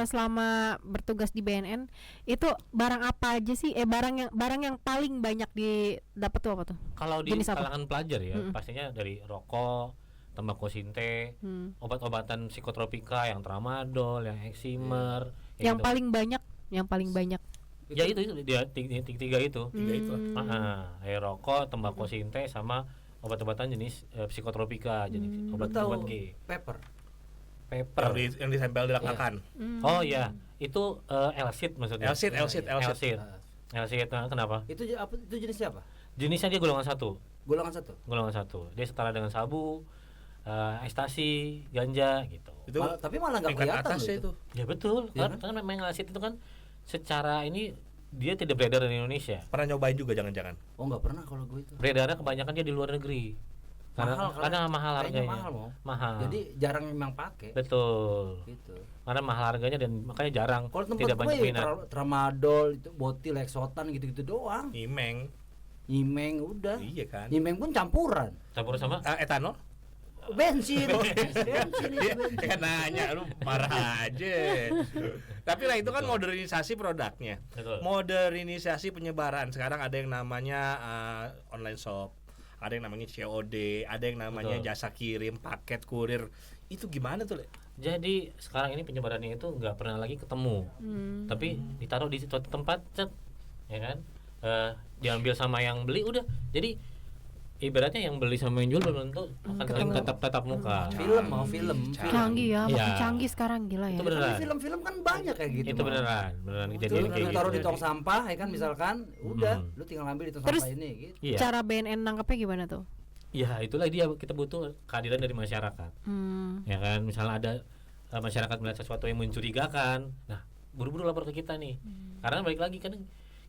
selama bertugas di BNN itu barang apa aja sih? Barang yang paling banyak didapat tuh apa tuh? Kalau di Jenis apa? kalangan pelajar ya, Mm-mm. pastinya dari rokok, tembakau sinte, obat-obatan psikotropika yang tramadol, yang eksimer, Yang gitu. paling banyak. Ya itu dia tiga itu. Tiga itu. Hmm. Rokok, tembakau sinte sama obat-obatan jenis psikotropika, jenis Lo tahu obat G. pepper? Pepper. Yang ditempel di lekakan. Oh iya, itu L-sit maksudnya. L-sit. L-sit. Nah, kenapa? Itu apa? Itu jenisnya apa? Jenisnya dia golongan 1. Golongan 1. Golongan 1. Dia setara dengan sabu, ekstasi, ganja gitu. Itu Tapi malah nggak tingkat kelihatan atasnya loh itu. Ya betul, Iya karena memang L-sit itu kan secara ini dia tidak beredar di Indonesia. Pernah nyobain juga jangan-jangan. Oh nggak pernah kalau gue itu. Beredarnya kebanyakan dia di luar negeri. Karena mahal kayaknya harganya. mahal mau. Mahal. Jadi jarang memang pakai. Betul. Gitu. Karena mahal harganya dan makanya jarang, Kalau tempat tidak gue banyak ya minat. tramadol, itu botil, eksotan gitu-gitu doang. Imeng. Nyimeng udah. Iya kan. Nyimeng pun campuran. Campur sama Etanol? Bensin. Bensin itu Iya, bensin. kan nanya lu marah aja. Tapi lah itu kan modernisasi produknya. Betul. Modernisasi penyebaran. Sekarang ada yang namanya online shop, ada yang namanya COD, ada yang namanya Betul. jasa kirim, paket kurir. Itu gimana tuh, Le? Jadi sekarang ini penyebarannya itu nggak pernah lagi ketemu, tapi ditaruh di suatu tempat, cet, ya kan? Diambil sama yang beli udah. Jadi ibaratnya yang beli sama yang jual belum tentu akan saling tatap muka. Film mau film. Canggih ya, makin Iya. canggih sekarang, gila ya. Itu Kan beneran. di film-film kan banyak kayak gitu. Itu Mau. beneran Itu kejadian kayak lu gitu. taruh di tong Jadi, sampah ya kan misalkan, udah Hmm. lu tinggal ambil di tong Terus- sampah ini gitu. iya. Cara BNN nangkepnya gimana tuh? Ya itulah dia, kita butuh kehadiran dari masyarakat. Ya kan, misalnya ada masyarakat melihat sesuatu yang mencurigakan, nah buru-buru lapor ke kita nih. Karena balik lagi kan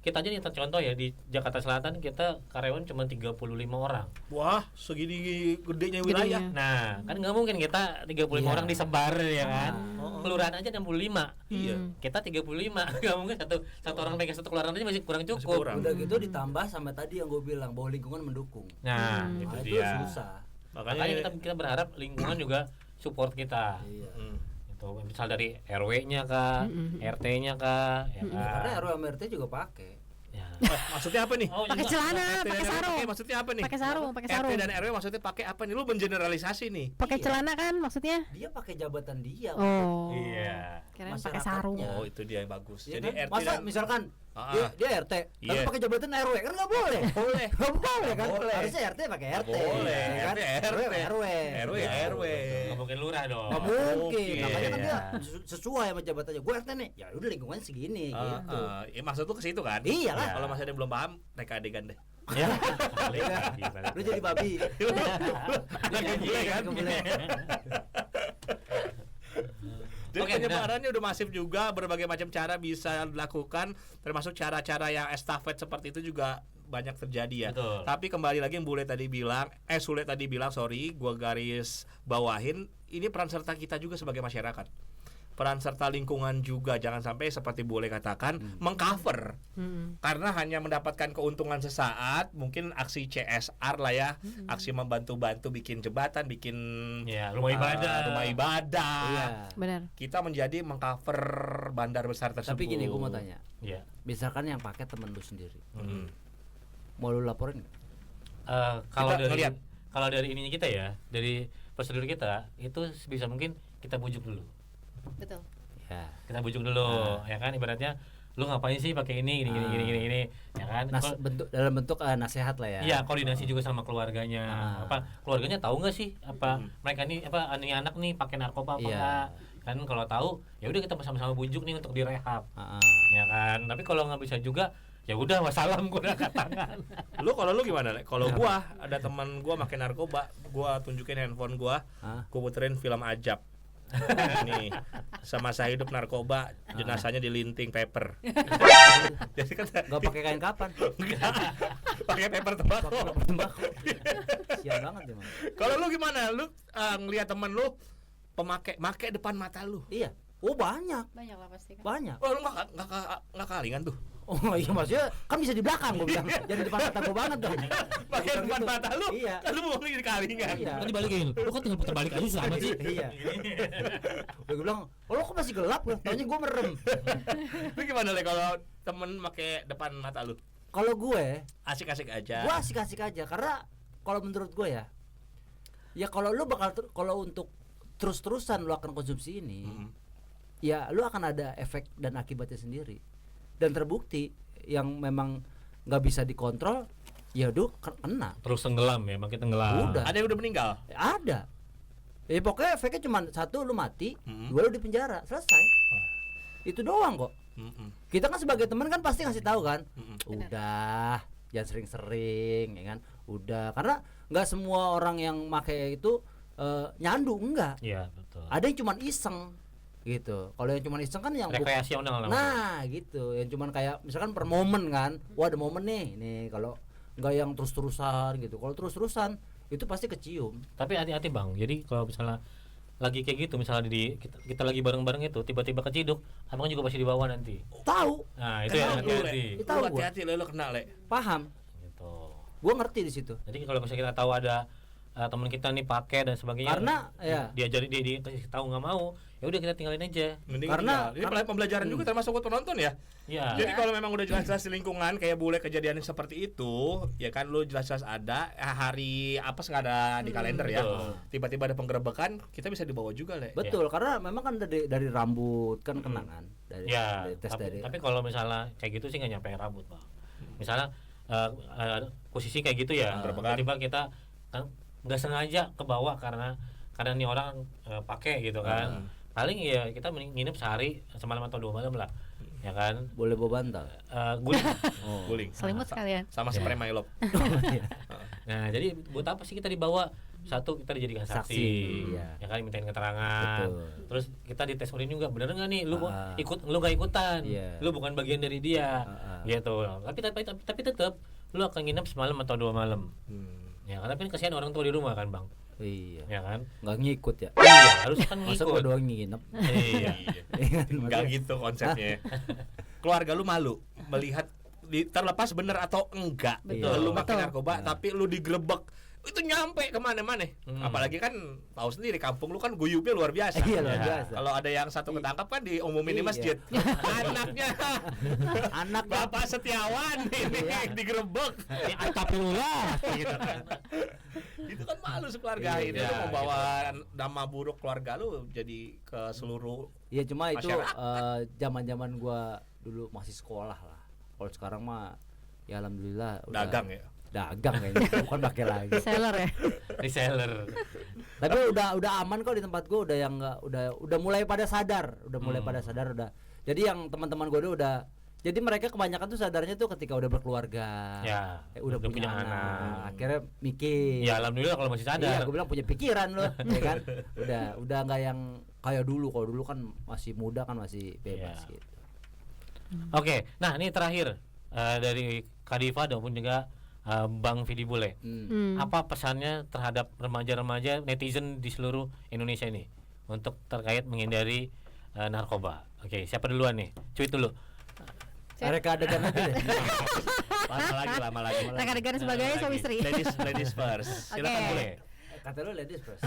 kita aja nih contoh ya, di Jakarta Selatan kita karyawan cuma 35 orang. Wah, segini gedenya wilayah. Gedenya. Nah, kan nggak mungkin kita 35 Iya. orang disebar ya kan. Ah. Kelurahan aja 65. Iya. Kita 35. Nggak mungkin satu orang pegang satu kelurahan aja masih kurang Masih cukup. kurang. Udah gitu ditambah sama tadi yang gue bilang bahwa lingkungan mendukung. Nah, Nah, itu itu dia. susah. Makanya kita berharap lingkungan juga support kita. Iya. Hmm. Itu misal dari RW-nya kah, RT-nya kah, ya Karena kan. RW sama RT juga pakai. Ya. Maksudnya apa nih? Oh, Pakai juga. celana, RT pakai dan sarung. RW maksudnya apa nih? Pakai sarung, pakai RT sarung. dan RW maksudnya pakai apa nih? Lu mengeneralisasi nih. Pakai Iya. celana kan maksudnya? Dia pakai jabatan dia. Oh. Iya. Kirain pakai Masyarakatnya. sarung. Oh, itu dia yang bagus. Ya Jadi kan? RT Masa dan misalkan Ah, dia RT, tapi Iya. pakai jabatan RW kan nggak boleh. boleh. Nggak boleh kan? Boleh. Harusnya RT pakai RT. Boleh. ya kan? RT. RW. RW. Nggak mungkin lurah dong. Nggak mungkin. Mungkin. Makanya kan dia Iya. sesuai sama jabatannya. Gue RT nih. Ya udah lingkungan segini gitu. Ya, maksud lu ke situ kan? Iyalah. Kalau masih ada yang belum paham, reka adegan deh. Ya. Lu jadi babi. Anaknya bule kan? Bule. Jadi Oke, penyebarannya udah masif juga, berbagai macam cara bisa dilakukan, termasuk cara-cara yang estafet seperti itu juga banyak terjadi ya. Betul. Tapi kembali lagi yang Sule tadi bilang, sorry, gua garis bawahin, ini peran serta kita juga sebagai masyarakat. Peran serta lingkungan juga, jangan sampai seperti Bule katakan mengcover. Karena hanya mendapatkan keuntungan sesaat, mungkin aksi CSR lah ya, aksi membantu-bantu bikin jembatan, bikin Ya, rumah ibadah. rumah ibadah. Iya. Benar. Kita menjadi mengcover bandar besar tersebut. Tapi gini gue mau tanya. Ya. Misalkan yang pakai temen lu sendiri. Hmm. Mau lu laporin nggak? Kalau Kita dari ngeliat. kalau dari ininya kita ya, dari prosedur kita itu sebisa mungkin kita bujuk dulu. Betul. Ya. Kita bujuk dulu, ya kan, ibaratnya lu ngapain sih pakai ini gini, ya kan? Dalam bentuk nasihat lah ya. Iya, koordinasi juga sama keluarganya. Apa keluarganya tahu nggak sih apa mereka nih ini anak nih pakai narkoba apa Iya. enggak? Kan kalau tahu ya udah kita sama-sama bujuk nih untuk direhab. Ah, ah. Ya kan? Tapi kalau nggak bisa juga ya udah wassalam, gua udah angkat tangan. Kalau lu gimana, Le? Kalau gua ada teman gua makin narkoba, gua tunjukin handphone gua, gua puterin film Ajab. Nih, semasa hidup narkoba, jenazahnya dilinting paper. Jadi kan Gak pakai kain kapan? pakai paper tembakau. Pakai tembakau. Sian banget dia, Man. Kalau lu gimana? Lu ngelihat temen lu make depan mata lu. Iya. Oh banyak, Banyak lah pasti kan. banyak. Oh, lu nggak kalingan tuh. Oh iya maksudnya kan bisa di belakang gue bilang. Jadi depan mata gue banget dong. Pakai Gitu. depan mata lu. Iya. Kan lu mau di kalingan. Iya. Kan dibalikin. Lu kan tinggal putar balik aja sama sih. Iya. Gue bilang, oh lo kok masih gelap? Tanya gue merem. Lu gimana, Le, kalau temen make depan mata lu? Kalau gue Asik-asik aja. asik-asik aja karena kalau menurut gue ya kalau lu kalau untuk terus-terusan lu akan konsumsi ini, ya lu akan ada efek dan akibatnya sendiri. Dan terbukti yang memang nggak bisa dikontrol Ya kena. Terus tenggelam ya, makin tenggelam. Udah. Ada yang udah meninggal. Ada. Pokoknya efeknya cuma satu lu mati, Mm-mm. dua lu di penjara, selesai. Itu doang kok. Mm-mm. Kita kan sebagai teman kan pasti ngasih tahu kan. Mm-mm. Udah, jangan sering-sering ya kan. Udah, karena nggak semua orang yang pakai itu nyandu, enggak. Iya, betul. Ada yang cuma iseng gitu. Kalau yang cuma iseng kan yang Rekreasional namanya. nah gitu, yang cuman kayak misalkan per momen kan. Wah, ada momen nih kalau nggak yang terus-terusan gitu. Kalau terus-terusan itu pasti kecium. Tapi hati-hati Bang. Jadi kalau misalnya lagi kayak gitu, misalnya kita lagi bareng-bareng itu tiba-tiba keciduk, abang juga pasti dibawa nanti. Tahu, Nah, itu yang Kenal lu, hati-hati. Le. Tahu hati-hati lo kena, Le. paham. Gitu. Gua ngerti di situ. Jadi kalau misalnya kita tahu ada teman kita nih pakai dan sebagainya, Karena ya diajari dia kasih tahu nggak mau, ya udah kita tinggalin aja. Mending Karena- tinggal. Ini pembelajaran juga termasuk buat penonton ya. Iya. Jadi kalau memang udah jelas-jelas di lingkungan kayak bule kejadian seperti itu, ya kan lu jelas-jelas ada hari apa nggak ada di kalender ya. betul. Tiba-tiba ada penggerebekan, kita bisa dibawa juga, Le. betul, karena memang kan dari rambut kan kena kan. Dari, Ya, dari tes dari. tapi kalau misalnya kayak gitu sih nggak nyampe rambut Bang. Misalnya posisi kayak gitu ya, Berpekan. tiba-tiba kita kan nggak sengaja ke bawah karena nih orang pakai gitu kan. Paling ya kita nginep sehari semalam atau 2 malam lah, ya kan. Boleh bawa bantal. Guling. Oh. Guling. Selimut sekalian. Sama spray Mylop. Nah, jadi buat apa sih kita dibawa? Satu, kita dijadikan saksi, Saksi, iya. ya kan, mintain keterangan. Betul. Terus kita dites urin juga, bener nggak nih lu Ah. lu gak ikutan, Iya. lu bukan bagian dari dia, Ah. gitu. Tapi tetap lu akan nginep semalam atau 2 malam. Ya, karena kan kasihan orang tua di rumah kan Bang, Iya. ya kan. Nggak ngikut ya. Iya, harus kan Masa ngikut. gua doang nginep. Iya. Enggak gitu konsepnya. Keluarga lu malu melihat terlepas bener atau enggak. Betul. Lu makin Betul. narkoba tapi lu digerebek itu nyampe kemana-mana. Hmm. Apalagi kan tahu sendiri kampung lu kan guyupnya luar biasa. Iya, luar Ya. biasa. Kalau ada yang satu ketangkap kan diumumin di Iya. masjid. Anaknya Anak Bapak Setiawan ini digerebek. Astagfirullah gitu kan. Itu kan malu sekeluarga. Iya, Ini lu membawa gitu. nama buruk keluarga lu jadi ke seluruh. Iya, cuma itu Masyarakat. zaman-zaman gua dulu masih sekolah lah. Kalau sekarang mah ya alhamdulillah udah Dagang ya. dagang kayaknya, bukan pakai lagi. Seller ya. Reseller. Tapi udah aman kok di tempat gua, udah yang enggak udah mulai pada sadar, udah. Jadi yang teman-teman gua udah jadi mereka kebanyakan tuh sadarnya tuh ketika udah berkeluarga. Ya, Udah punya anak. Akhirnya mikir. Ya alhamdulillah kalau masih Iya, sadar. gue bilang punya pikiran loh, ya kan? Udah nggak yang kayak dulu. Kalau dulu kan masih muda kan masih bebas Iya. gitu. Oke, nah ini terakhir dari Kadifa dan pun juga Bang Vidi Bule. Apa pesannya terhadap remaja-remaja netizen di seluruh Indonesia ini untuk terkait menghindari narkoba? Oke, siapa duluan nih? Cuit dulu. Mereka adegan aja deh. Lama lagi. Rekan-rekan sebagainya suami istri. Ladies first. Silakan Oke. Bule. Kata lu ladies first.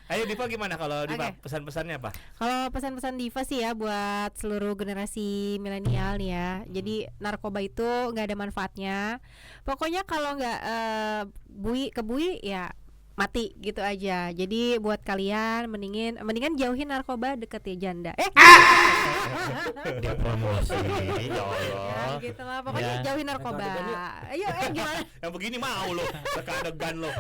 Ayo Diva gimana kalau Diva Oke. pesan-pesannya apa? Kalau pesan-pesan Diva sih ya buat seluruh generasi milenial nih ya. Jadi narkoba itu nggak ada manfaatnya. Pokoknya kalau nggak kebui ya mati gitu aja. Jadi buat kalian mendingan jauhin narkoba, deket ya janda. Dia promosi. Ya Ya, Allah. gitu lah. Pokoknya Ya. jauhin narkoba. Ayo gimana? Yang begini mau lo, adegan lo.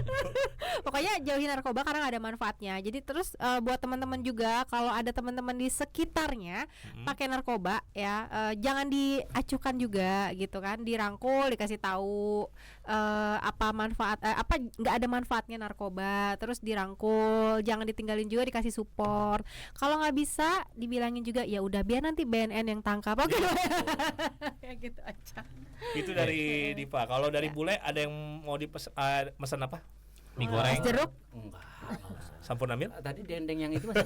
Pokoknya jauhin narkoba karena gak ada manfaatnya. Jadi terus buat teman-teman juga kalau ada teman-teman di sekitarnya pakai narkoba ya, jangan diacukan juga gitu kan, dirangkul, dikasih tahu apa manfaat apa nggak ada manfaatnya narkoba, terus dirangkul, jangan ditinggalin juga, dikasih support. Kalau nggak bisa dibilangin juga ya udah biar nanti BNN yang tangkap. Oke. Ya gitu aja. Itu dari Diva. Kalau dari Bule ada yang mau pesan apa? Mie Es goreng. jeruk. Enggak. Sampun ambil? Tadi dendeng yang itu masih.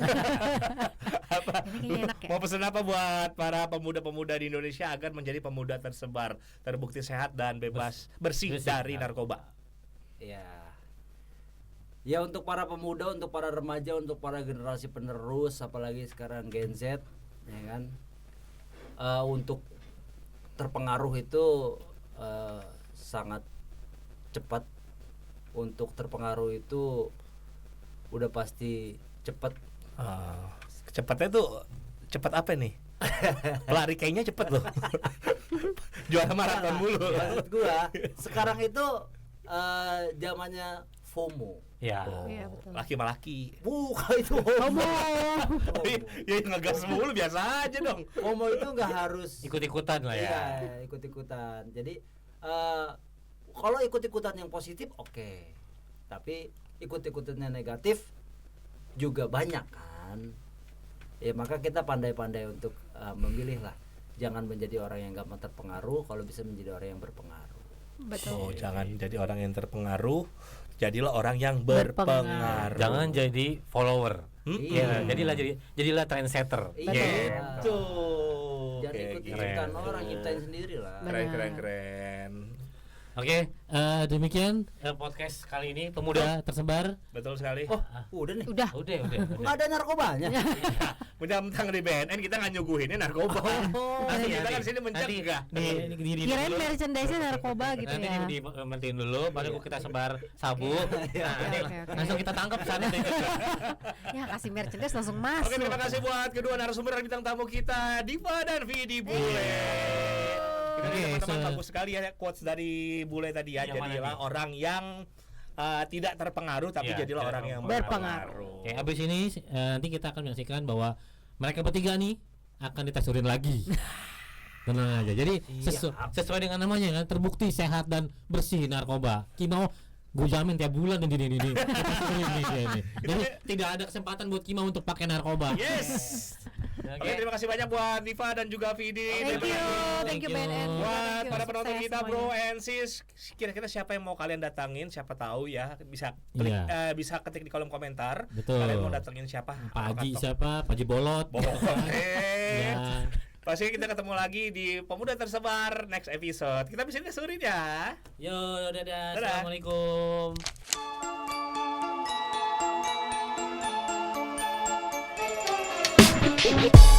Apa? Ini kayaknya enak ya. Mau pesan apa buat para pemuda-pemuda di Indonesia agar menjadi pemuda tersebar, terbukti sehat dan bebas bersih dari narkoba? Ya. Ya untuk para pemuda, untuk para remaja, untuk para generasi penerus, apalagi sekarang Gen Z, ya kan, untuk terpengaruh itu sangat cepat. Untuk terpengaruh itu udah pasti cepat. Cepatnya tuh cepat apa nih? Pelari kayaknya cepet loh. Juara maraton mulu. Maksud gua sekarang itu zamannya FOMO. Ya. Iya, betul. Laki sama laki. Bukan itu FOMO. Ya ngegas mulu biasa aja dong. FOMO itu nggak harus Ikut-ikutan lah ya. Iya, ikut-ikutan. Jadi kalau ikut-ikutan yang positif oke. Tapi ikut-ikutan yang negatif juga banyak kan. Ya maka kita pandai-pandai untuk memilih lah. Jangan menjadi orang yang gampang terpengaruh, kalau bisa menjadi orang yang berpengaruh. Betul. Oh, jangan jadi orang yang terpengaruh, jadilah orang yang berpengaruh. Jangan jadi follower. Iya. Ya, jadilah trendsetter. Iya. Gitu. Jangan Oke, ikut-ikutan keren. orang, nyiptain sendiri lah. Keren. Oke, demikian podcast kali ini Pemuda Tersebar. Betul sekali. Oh, udah nih. Udah. Udah. Nggak ada narkobanya. Mentang-mentang di BNN kita nggak nyuguhinnya narkoba. Nanti kita kan sini mencegah. Kirain merchandise-nya narkoba gitu nanti ya. dimentiin dulu, baru kita sebar sabu. Nah, nanti Oke. langsung kita tangkap sana. Ya kasih merchandise langsung masuk. Oke, terima kasih buat kedua narasumber dan bintang tamu kita, Diva dan Vidi Bule. Kita Oke, teman-teman bagus sekali ya quotes dari Bule tadi ya. Yang mana Jadilah nih? orang yang tidak terpengaruh tapi Iya, jadilah tidak orang yang berpengaruh. Oke, abis ini nanti kita akan menyaksikan bahwa mereka bertiga nih akan ditasurin lagi. Tenang aja. Jadi sesuai dengan namanya kan, terbukti sehat dan bersih narkoba. Kimau gue jamin tiap bulan ini. Jadi tidak ada kesempatan buat Kimau untuk pakai narkoba. Yes. Oke. Oke, terima kasih banyak buat Diva dan juga Vidi. Thank you BNN. Buat Thank you. para penonton Sukses kita, semuanya. bro and sis, kira-kira siapa yang mau kalian datangin? Siapa tahu ya, bisa klik, Iya. bisa ketik di kolom komentar. Betul. Kalian mau datangin siapa? Pak Haji siapa? Pak Haji Bolot. Ya. Pasti kita ketemu lagi di Pemuda Tersebar next episode. Kita bisa kesurin ya. Yo, dadah. Dadah. Assalamualaikum. Thank you.